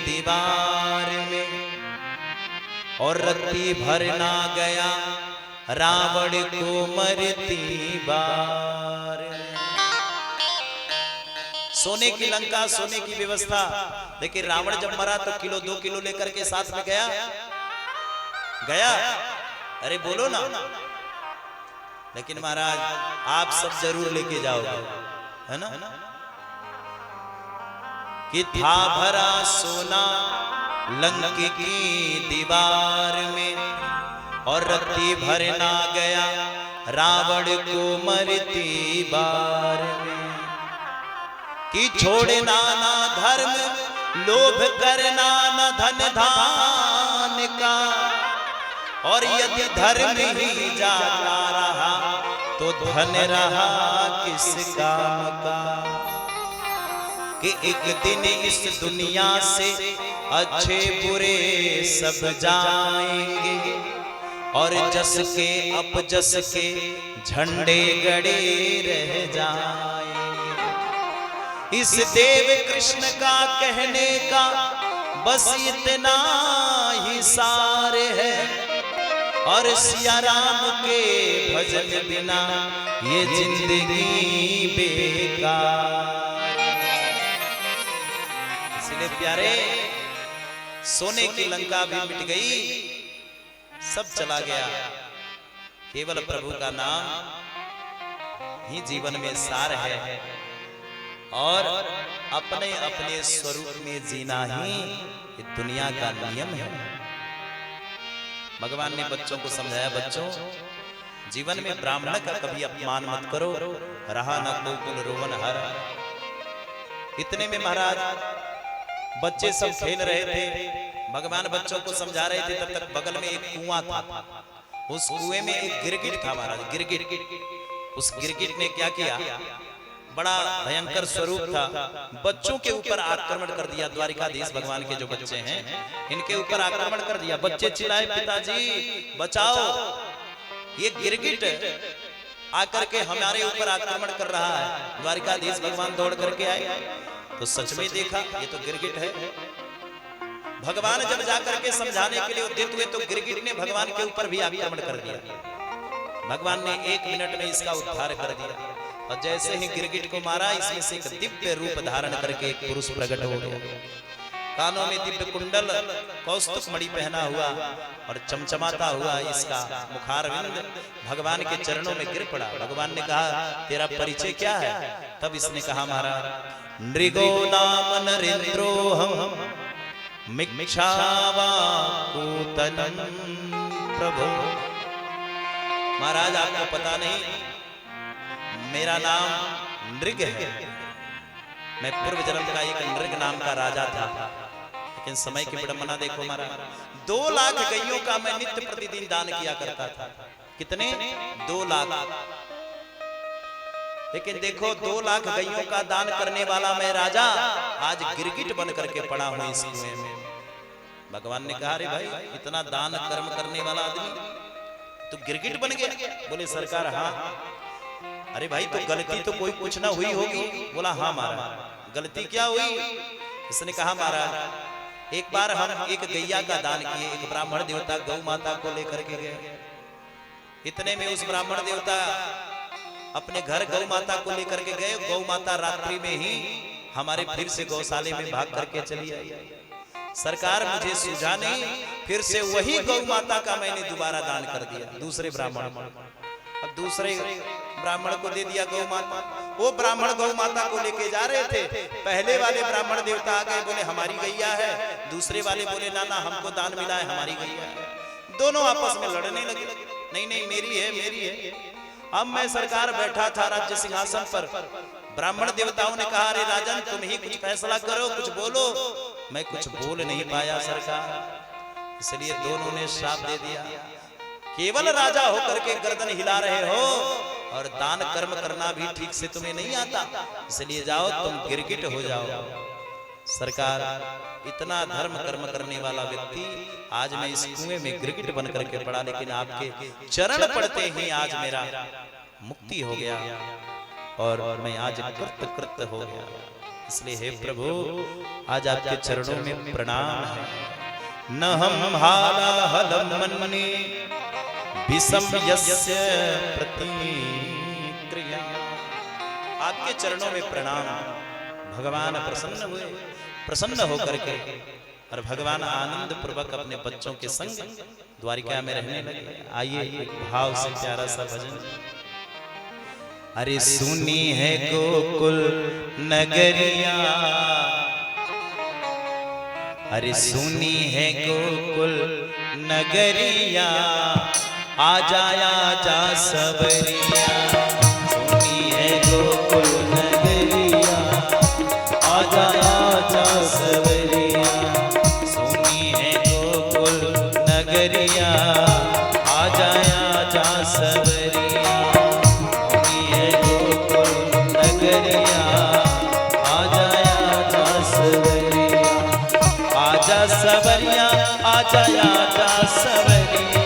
दीवार में, और रत्ती भर ना गया रावण को मरती बार। सोने की लंका, सोने की व्यवस्था, लेकिन रावण जब मरा तो किलो 2 किलो लेकर के साथ में गया। अरे बोलो ना। लेकिन महाराज आप सब जरूर लेके जाओगे, है ना? कि था भरा सोना लंक की दीवार में, और रत्ती भर ना गया रावण को मरती बार में। कि छोड़ना ना धर्म लोभ करना न धन धान का, और यदि धर्म ही जाता रहा तो धन रहा किस काम का। कि एक दिन इस दुनिया से अच्छे बुरे सब जाएंगे, और जस के अपजस के झंडे गड़े रह जाएंगे। इस देव कृष्ण का कहने का बस इतना ही सार है, और सिया राम के भजन बिना ये जिंदगी बेकार। इसलिए प्यारे, सोने की लंका भी मिट गई, सब चला गया। केवल प्रभु का नाम ही जीवन में सार है, और अपने अपने स्वरूप में जीना ही ये दुनिया का नियम है। भगवान ने बच्चों को समझाया, बच्चों जीवन में ब्राह्मण का कभी अपमान मत करो। रहा न गोकुल रोवन हारा। इतने में महाराज बच्चे सब खेल रहे थे, भगवान बच्चों को समझा रहे थे। तब तक बगल में एक कुआं था, उस कुएं में एक गिरगिट था महाराज, गिरगिट। उस गिरगिट ने क्या किया? बड़ा भयंकर स्वरूप था, बच्चों के ऊपर आक्रमण कर दिया। द्वारिकाधीश भगवान के जो बच्चे हैं इनके ऊपर आक्रमण कर दिया। बच्चे चिल्लाए, पिताजी बचाओ, ये गिरगिट आकर के हमारे ऊपर आक्रमण कर रहा है। द्वारिकाधीश भगवान दौड़ करके आए तो सच में देखा ये तो गिरगिट है। भगवान जब जाकर के समझाने के लिए उद्यत हुए तो गिरगिट ने भगवान के ऊपर भी आक्रमण कर दिया। भगवान ने 1 मिनट में इसका उद्धार कर दिया, और जैसे ही गिरगिट को मारा, इसमें से एक दिव्य रूप धारण करके एक पुरुष प्रकट हो गया। कानों में दिव्य कुंडल, कौस्तुभ मणि पहना हुआ और चमचमाता हुआ इसका मुखारविंद भगवान के चरणों में गिर पड़ा। भगवान ने कहा, तेरा परिचय क्या है? तब इसने कहा, महाराज नृगो नाम नरेंद्रोहम मिक्षावा पूतनं प्रभु। महाराज आपको पता नहीं, मेरा नाम नृग है। मैं पूर्व जन्म का एक नृग नाम का राजा था, लेकिन समय की विडंबना देखो महाराज, 2 लाख गैयों का मैं नित्य प्रतिदिन दान किया करता था। कितने? 2 लाख। लेकिन देखो 2 लाख गैयों का दान करने वाला मैं राजा आज गिरगिट बन करके पड़ा हूं इस कुएं में। भगवान ने कहा, अरे भाई इतना दान कर्म करने वाला आदमी तो गिरगिट बन गया? बोले सरकार हाँ। अरे भाई तो गलती तो कोई कुछ ना हुई होगी? बोला हाँ महाराज। गलती क्या हुई? इसने कहा महाराज एक बार हम एक गैया का दान किए, एक ब्राह्मण देवता गौ माता को लेकर के गए। इतने में उस ब्राह्मण देवता अपने घर गौ माता को लेकर के गए। गौ माता रात्रि में ही हमारे फिर से गौशाले में भाग करके चली आई। सरकार मुझे सूझा नहीं, फिर से वही गौ माता का मैंने दोबारा दान कर दिया दूसरे ब्राह्मण। अब दूसरे ब्राह्मण को दे दिया गौ माता। वो ब्राह्मण गौ माता को लेके जा रहे थे, पहले वाले ब्राह्मण देवता आ गए, बोले हमारी गैया है। दूसरे वाले बोले ना ना हमको दान मिला है, हमारी गैया है। दोनों आपस में लड़ने लगे, नहीं नहीं मेरी है मेरी है। अब मैं सरकार बैठा था राज्य सिंहासन पर, ब्राह्मण देवताओं ने कहा अरे राजन तुम ही कुछ फैसला करो, कुछ बोलो। मैं कुछ बोल नहीं पाया सरकार, इसलिए दोनों ने श्राप दे दिया, केवल राजा होकर के गर्दन हिला रहे हो और दान कर्म करना भी ठीक से तुम्हें नहीं आता, इसलिए जाओ तुम गिरगिट हो जाओ। सरकार इतना धर्म कर्म करने वाला व्यक्ति आज मैं इस कुएं में गिरगिट बन करके पड़ा, लेकिन आपके चरण पड़ते ही आज मेरा मुक्ति हो गया और मैं आज कृत कृत हो गया। इसलिए हे प्रभु आज आपके चरणों में प्रणाम है। न हम हालाहलम मन्ने विषम यस्य प्रतिक्रिया। आपके चरणों में प्रणाम। भगवान प्रसन्न हुए, प्रसन्न होकर के और भगवान आनंद पूर्वक अपने बच्चों के संग द्वारिका में रहने लगे। आइए एक भाव से प्यारा सा भजन। अरे सुनी है गोकुल नगरिया, अरे सुनी है गोकुल नगरिया, आ जाया जा सबरिया। सुनी है गोकुल नगरिया, आ जाया जा सबरिया। सुनी है गोकुल नगरिया, आ जाया जा सबरिया। सुनी है गोकुल नगरिया, आ जाया जा सबरिया। आजा सवरिया, आ जाया जा सवरिया।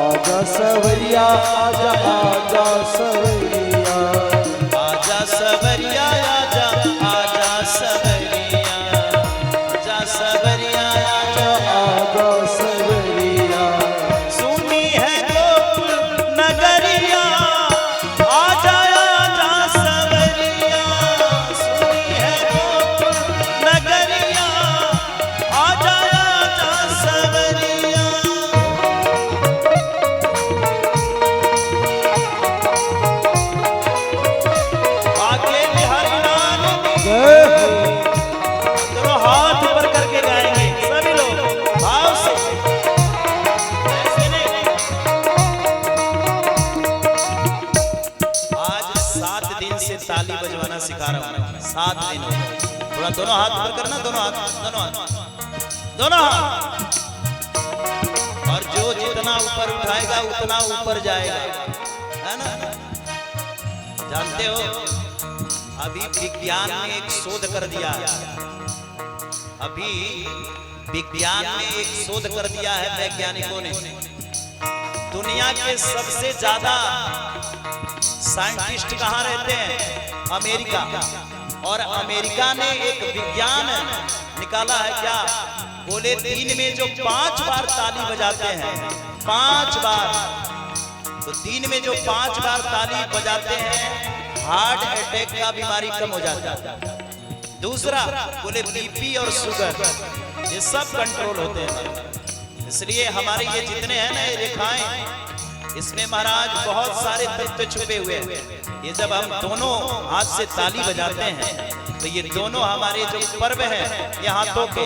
आजा सवरिया, आजा आजा सवरिया। आजा सवरिया, आजा आजा सवरिया। आजा सवरिया, आजा आजा सवरिया। सुनी है गोकुल नगरिया, आ जाया जा सवरिया। सुनी है गोकुल नगरिया, आ जाया जा सवरिया। आगे बिहारी लाल जय हो। दोनों हाथ ऊपर करके गाएंगे सभी लोग भाव से, ऐसे नहीं। आज 7 दिन से ताली बजवाना सिखा रहा हूं, 7 दिन हो गए। थोड़ा दोनों हाथ ऊपर करना, दोनों हाथ, दोनों हाथ, दोनों हाथ। और जो जितना ऊपर उठाएगा उतना ऊपर जाएगा, है ना? जानते हो अभी विज्ञान ने एक शोध कर दिया है, अभी विज्ञान ने एक शोध कर दिया है वैज्ञानिकों ने। दुनिया के सबसे ज्यादा साइंटिस्ट कहाँ रहते हैं? अमेरिका। और अमेरिका ने एक विज्ञान निकाला है, क्या बोले? दिन में जो 5 बार ताली बजाते हैं, 5 बार, तो दिन में जो 5 बार ताली बजाते हैं हार्ट अटैक का बीमारी कम हो जाता है। दूसरा बोले बीपी और शुगर ये सब कंट्रोल होते हैं। इसलिए हमारे ये जितने हैं ना ये रेखाएं, इसमें महाराज बहुत सारे तत्व छुपे हुए हैं। ये जब हम दोनों हाथ से ताली बजाते हैं तो ये दोनों हमारे जो पर्व हैं ये हाथों के,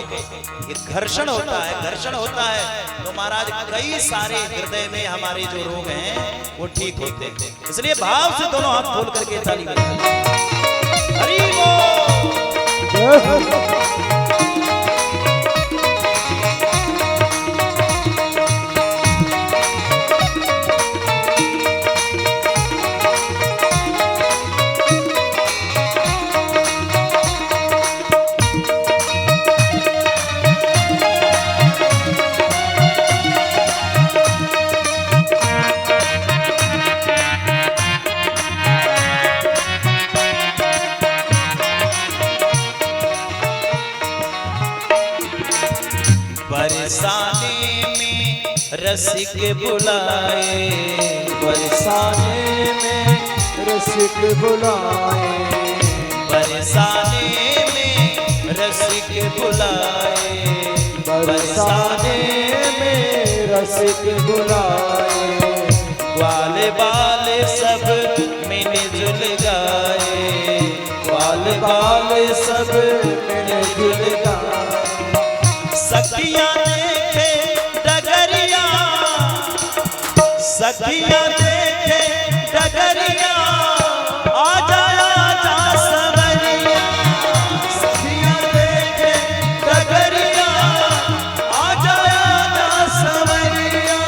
ये घर्षण होता है, घर्षण होता है तो महाराज कई सारे हृदय में हमारे जो रोग हैं वो ठीक होते हैं। इसलिए भाव से दोनों हाथ खोल करके ताली बजाते। हरि बोल। जय हो। रसिक बुलाए, बरसाने में रसिक बुलाए, बरसाने में रसिक बुलाए, बरसाने में रसिक बुलाए। ग्वाले बाले सब मिलजुल गाए, ग्वाले बाल सब मिलजुल गाए। सखियां देखे डगरिया, सखियां देखे डगरिया, आजा आजा सवरिया, सखियां देखे डगरिया, आजा आजा सवरिया।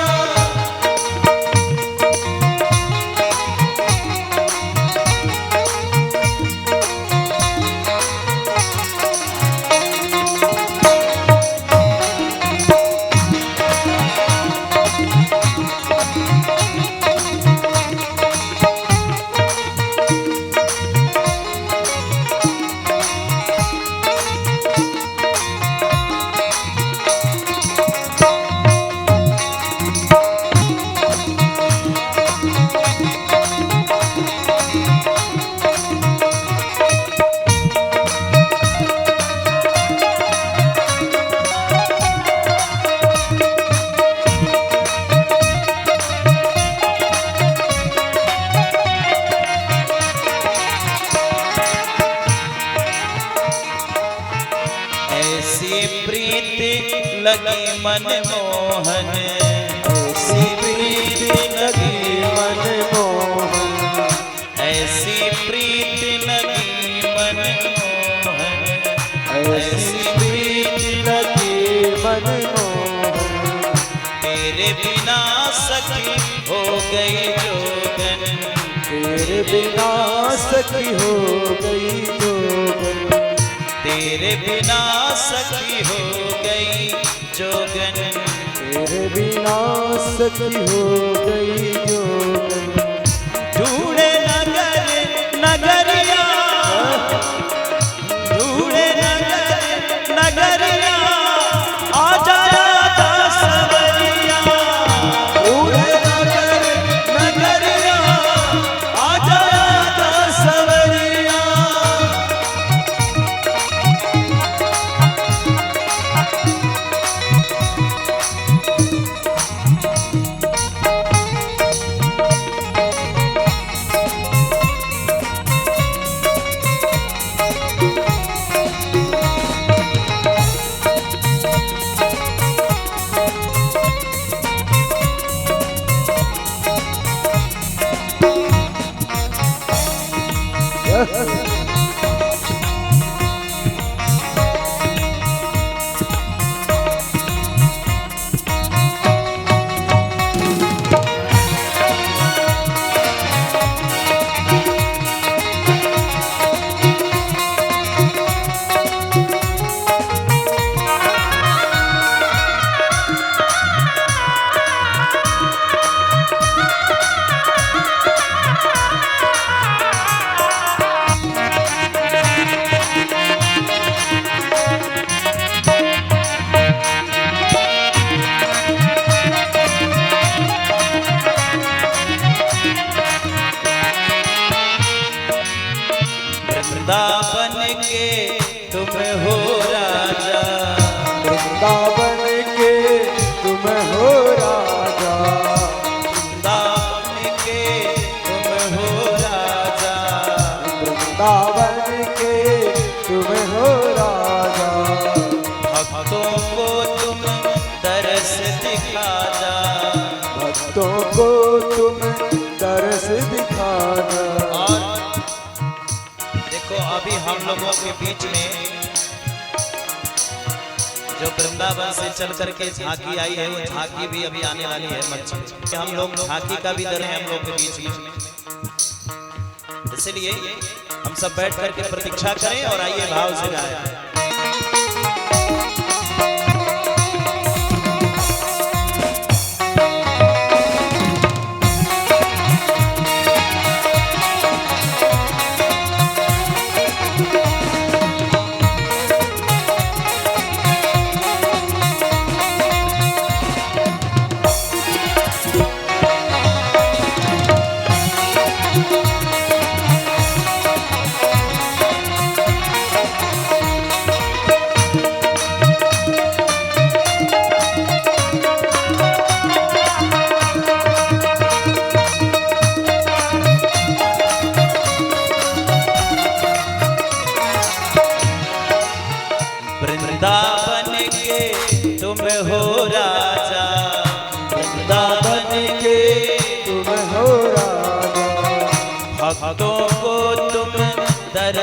ऐसी प्रीति लगी मन मोहन, ऐसी प्रीति लगी मन मोहन, ऐसी प्रीति लगी मन मोहन, ऐसी प्रीति लगी मन मोहन। तेरे बिना सखी हो गई जोगन, तेरे बिना सखी हो गई जोगन, तेरे बिना सखी हो गई जोगन, तेरे बिना सखी हो गई जोगन। ढूंढे नगर नगरिया, ढूंढे नगर नगरिया, आजा आजा सवरिया, ढूंढे नगर नगरिया, आजा आजा सवरिया। वृंदावन के तुम हो राजा, वृंदावन के तुम हो राजा, वृंदावन के तुम हो राजा, वृंदावन के तुम हो राजा। भक्तों को तुम दरस दिखा जा, भक्तों को तुम दरस दिखाना। और देखो अभी हम लोगों के बीच में जो वृंदावन से चल करके झांकी आई है, वो झांकी भी अभी आने वाली है मंच। हम लोग झांकी का भी दर है हम लोग के बीच में, इसलिए हम सब बैठ करके प्रतीक्षा करें और आइए भाव से गाएं।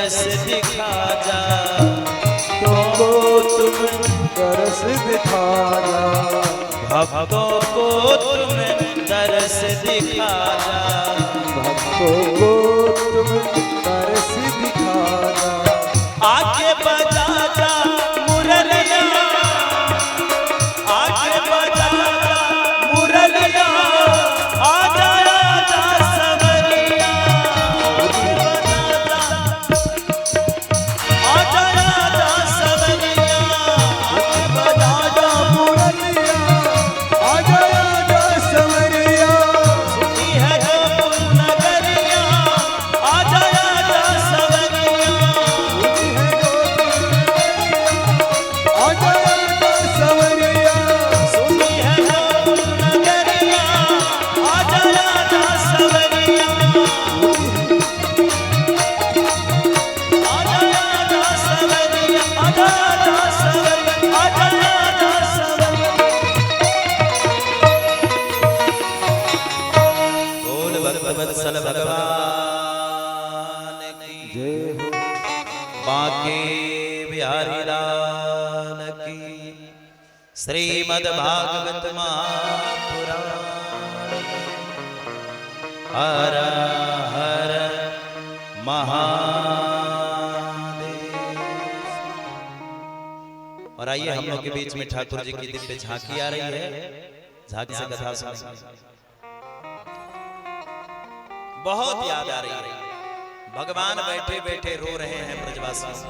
दरस दिखा जा, तुमको तुम दरस दिखाना, भक्तों को तुम दरस दिखा जा, भक्तों को तुम दरस दिखाना। आगे बजा जा मुरलिया, आगे बजा जा मुरलिया, आजा आजा सवरिया, आजा आजा सवरिया, आगे बजा जा मुरलिया, आजा आजा सवरिया, सुनी है गोकुल नगरिया, आजा आजा सवरिया, आजा आजा सवरिया, सुनी है गोकुल नगरिया, आजा आजा सवरिया, आजा आजा सवरिया, आजा आजा सवरिया, आजा आजा सवरिया। बोल भगवत्सल भगवान की जय हो। बांके बिहारी लाल की। श्रीमद् भागवत महापुराण। हर हर महादेव। और आइए हम लोग के बीच में ठाकुर जी की दिव्य झांकी आ रही है। झांकी से कथा सुनिए। बहुत याद आ रही है। भगवान बैठे बैठे रो रहे हैं ब्रजवासियों से।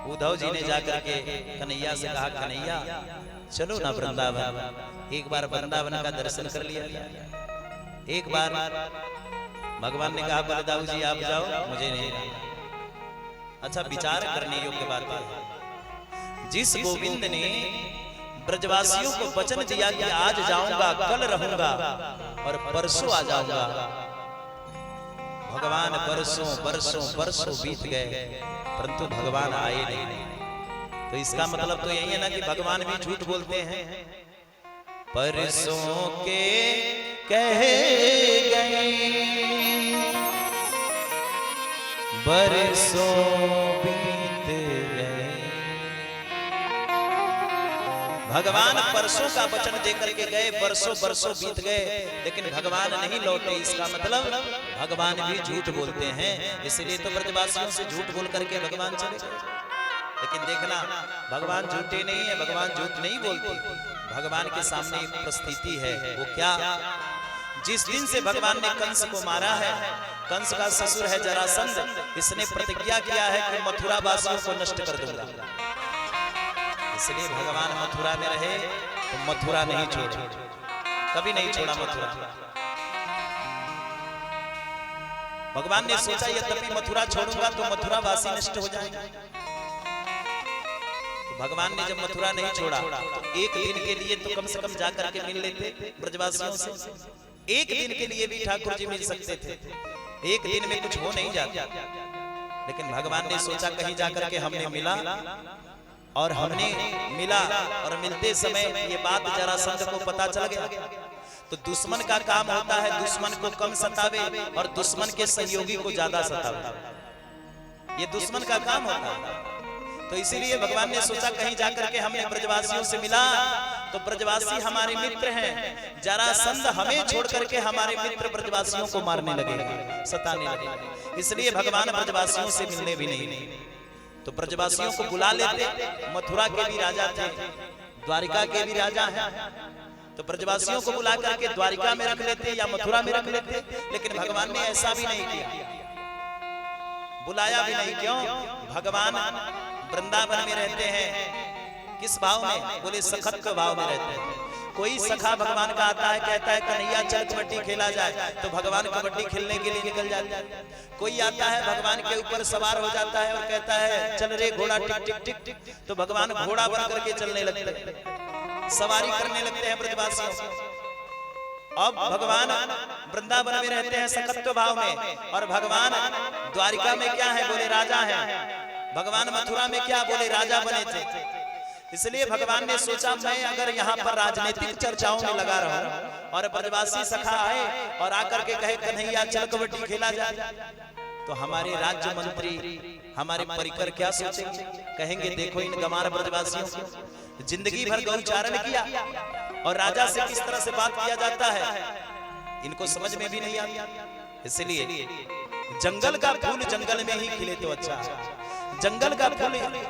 उद्धव जी ने जाकर के कन्हैया से कहा, कन्हैया चलो ना वृंदावन, एक बार वृंदावन का दर्शन कर लिया। एक बार भगवान ने कहा, बलदाऊ जी आप जाओ, मुझे नहीं। अच्छा, विचार करने योग्य बात है। जिस गोविंद ने ब्रजवासियों को वचन दिया कि आज जाऊंगा, कल रहूंगा और परसों आ जाऊंगा, भगवान बरसों बरसों बरसों बीत गए परंतु भगवान आए नहीं। तो इसका मतलब तो यही है ना कि भगवान भी झूठ बोलते हैं। परसों के कहे गए, बरसों बीत गए। भगवान परसों का वचन देकर के गए, बरसों बरसों बीत गए, लेकिन भगवान नहीं लौटे। इसका मतलब भगवान भी झूठ बोलते हैं। इसलिए तो ब्रजवासियों से झूठ बोल करके भगवान चले गए। लेकिन देखना, भगवान झूठे नहीं है, भगवान झूठ नहीं बोलते। भगवान के सामने एक परिस्थिति है। वो क्या? जिस दिन से भगवान ने कंस को मारा है, कंस का ससुर है जरासंध, इसने प्रतिज्ञा किया है कि मथुरा वासियों को नष्ट कर दूंगा। इसलिए भगवान मथुरा में रहे तो मथुरा नहीं छोड़ा, कभी नहीं छोड़ा मथुरा। भगवान ने सोचा यद्यपि मथुरा छोड़ूंगा तो मथुरा वासी नष्ट हो जाएंगे। तो भगवान ने जब मथुरा नहीं छोड़ा तो एक दिन के लिए तो कम से कम जाकर के मिल लेते ब्रजवासियों से। एक दिन के लिए भी ठाकुर जी मिल सकते थे। एक दिन में कुछ हो नहीं जाता। लेकिन भगवान ने सोचा कहीं जाकर के हमने मिला और हमने मिला और मिलते समय ये बात जरासंध को पता चल गया। तो दुश्मन का काम होता है दुश्मन को कम सतावे और दुश्मन के सहयोगी को ज्यादा सतावे। ये दुश्मन का काम होता है। तो इसीलिए भगवान ने सोचा कहीं जाकर के हमने ब्रजवासियों से मिला तो ब्रजवासी हमारे मित्र हैं। जरासंध हमें छोड़ करके हमारे मित्र ब्रजवासियों को मारने लगे, सताने लगे। इसलिए भगवान ब्रजवासियों से मिलने भी नहीं। तो ब्रजवासियों को बुला लेते। मथुरा के भी राजा थे, द्वारिका के भी राजा हैं। तो ब्रजवासियों को बुला करके द्वारिका में रख लेते या मथुरा में रख लेते। लेकिन भगवान ने ऐसा भी नहीं किया, बुलाया भी नहीं। क्यों? भगवान वृंदावन में रहते हैं किस भाव में? बोले सखत के भाव में रहते हैं। कोई सखा भगवान का आता है, कहता है कन्हैया चल कबड्डी खेला जाए, तो भगवान कबड्डी खेलने के लिए निकल जाते हैं। कोई आता है भगवान के ऊपर सवार हो जाता है और कहता है चल रे घोड़ा टिक टिक टिक टिक, तो भगवान घोड़ा बन करके चलने लगते हैं, सवारी करने लगते हैं ब्रजवासियों। अब भगवान वृंदावन में रहते हैं सकत्व भाव में, और भगवान द्वारिका में क्या है? बोले राजा है। भगवान मथुरा में क्या? बोले राजा बने थे। इसलिए भगवान ने सोचा मैं अगर यहाँ पर राजनीतिक चर्चाओं में लगा रहूं और ब्रजवासी सखा आए और आकर के कहे कन्हैया चल कबड्डी खेला जाए, तो हमारे राज्य मंत्री, हमारे परिकर क्या सोचेंगे? कहेंगे देखो इन गंवार ब्रजवासियों को जिंदगी भर गौचारण किया और राजा से किस तरह से बात किया जाता है, इनको समझ में भी नहीं आता। इसलिए जंगल का फूल जंगल में ही खिले तो अच्छा है। जंगल का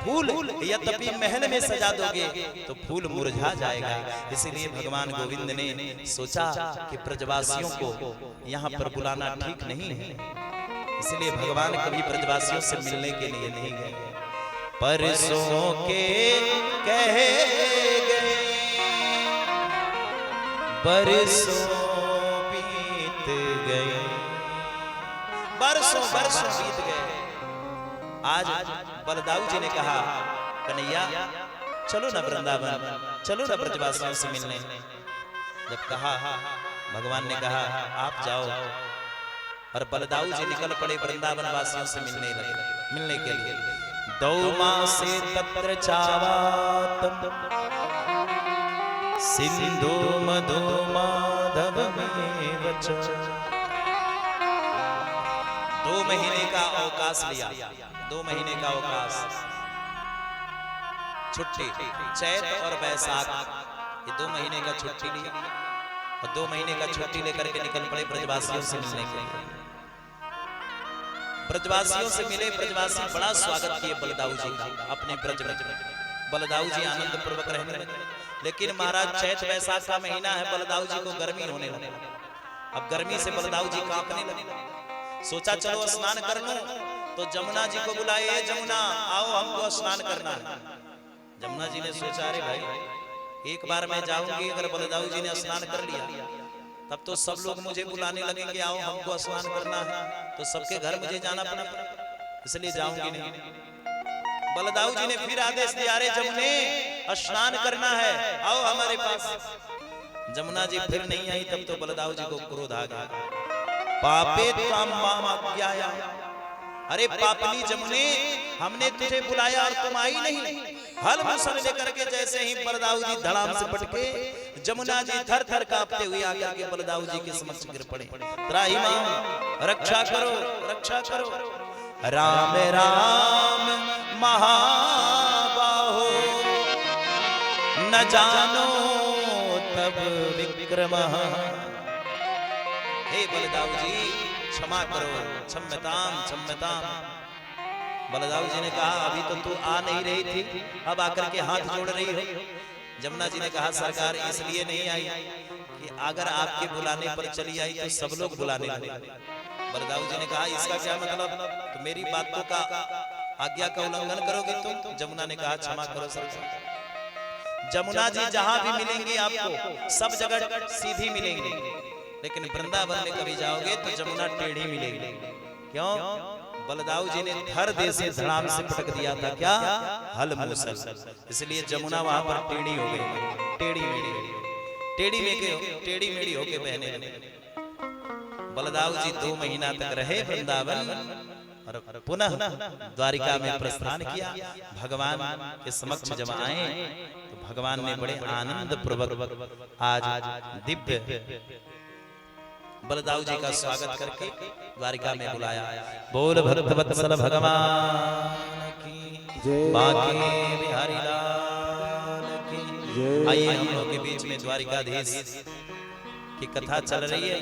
फूल यद्यपि महल में सजा दोगे तो फूल मुरझा जाएगा। इसलिए भगवान गोविंद ने सोचा कि ब्रजवासियों को यहाँ पर बुलाना ठीक नहीं है। इसलिए भगवान कभी ब्रजवासियों से मिलने के लिए नहीं गए। परसों के कहे गए, बरसों बीत गए, बरसों बीत गए। आज बलदाऊ जी ने कहा कन्हैया चलो ना वृंदावन, चलो ना ब्रजवासियों से मिलने। जब कहा भगवान ने कहा आप जाओ, और बलदाऊ जी निकल पड़े वृंदावन वासियों से मिलने के लिए। दो मासे तत्र चावातम सिंधु मधु माधव में वच। 2 महीने का अवकाश लिया, 2 महीने का अवकाश, छुट्टी, चैत और वैशाख, ये 2 महीने का छुट्टी ली और 2 महीने का छुट्टी लेकर के निकल पड़े ब्रजवासियों से मिलने के लिए। ब्रजवासियों से मिले, ब्रजवासी बड़ा स्वागत किए बलदाऊ जी का अपने ब्रज में। बलदाऊ जी आनंद पूर्वक रहने लगे। लेकिन महाराज चैत वैशाख का महीना है, बलदाऊ जी को गर्मी होने लगी। अब गर्मी से बलदाऊ जी कांपने लगे। सोचा चलो स्नान कर लूं, तो जमुना जी को बुलाए, जमुना आओ हमको स्नान करना है। जमुना जी ने सोचा अरे भाई एक बार मैं जाऊंगी, अगर बलदाऊ जी ने स्नान कर लिया तब तो सब लोग मुझे बुलाने लगेंगे आओ हमको स्नान करना है, तो सबके घर मुझे जाना पड़ेगा, इसलिए जाऊंगी नहीं। बलदाऊ जी ने फिर आदेश दिया अरे जमुने स्नान करना है आओ हमारे पास। जमुना जी फिर नहीं आई, तब तो बलदाऊ जी को क्रोध आ गया। पापे त्वाम माम आज्ञाया, अरे पापनी जमुने हमने तुझे बुलाया और तुम आई नहीं। हल मुसल लेकर के जैसे ही बलदाऊ जी धड़ाम से पटके, जमुना जी थर थर कांपते हुए आकर के बलदाऊ जी के समक्ष गिर पड़े। त्राहि माम, रक्षा करो, रक्षा करो। राम राम महाबाहो न जानो तब विक्रम। हे बलदाऊ जी क्षमा करो, क्षम्यताम क्षम्यताम। बलदाऊ जी ने कहा अभी तो तू आ नहीं रही थी, अब आकर के हाथ जोड़ रही हो। जमुना जी ने कहा सरकार इसलिए नहीं आई कि अगर आपके बुलाने पर चली आई तो सब लोग बुलाने लगे। बलदाऊ जी ने कहा इसका क्या मतलब, तो मेरी बातों का आज्ञा का उल्लंघन करोगे तुम। जमुना ने कहा क्षमा करो सरकार। जमुना जी जहां भी मिलेंगे आपको सब जगह सीधी मिलेंगे, लेकिन वृंदावन में कभी जाओगे तो जमुना टेढ़ी मिलेगी। क्यों? बलदाऊ जी ने थर दे से धड़ाम से पटक दिया था क्या, हल मुसल, इसलिए जमुना वहां पर टेढ़ी हो गई, टेढ़ी मेढ़ी होके बहने लगी। बलदाऊ जी 2 महीना तक रहे वृंदावन और पुनः द्वारिका में प्रस्थान किया। भगवान के समक्ष जब आए तो भगवान ने बड़े आनंद पूर्वक आज दिव्य बलदाऊ जी का स्वागत करके द्वारिका में बुलाया। बोल भक्तवत्सल भगवान की जय, बांके बिहारी लाल की जय। आइए हम लोग के बीच में द्वारिकाधीश की कथा चल रही है।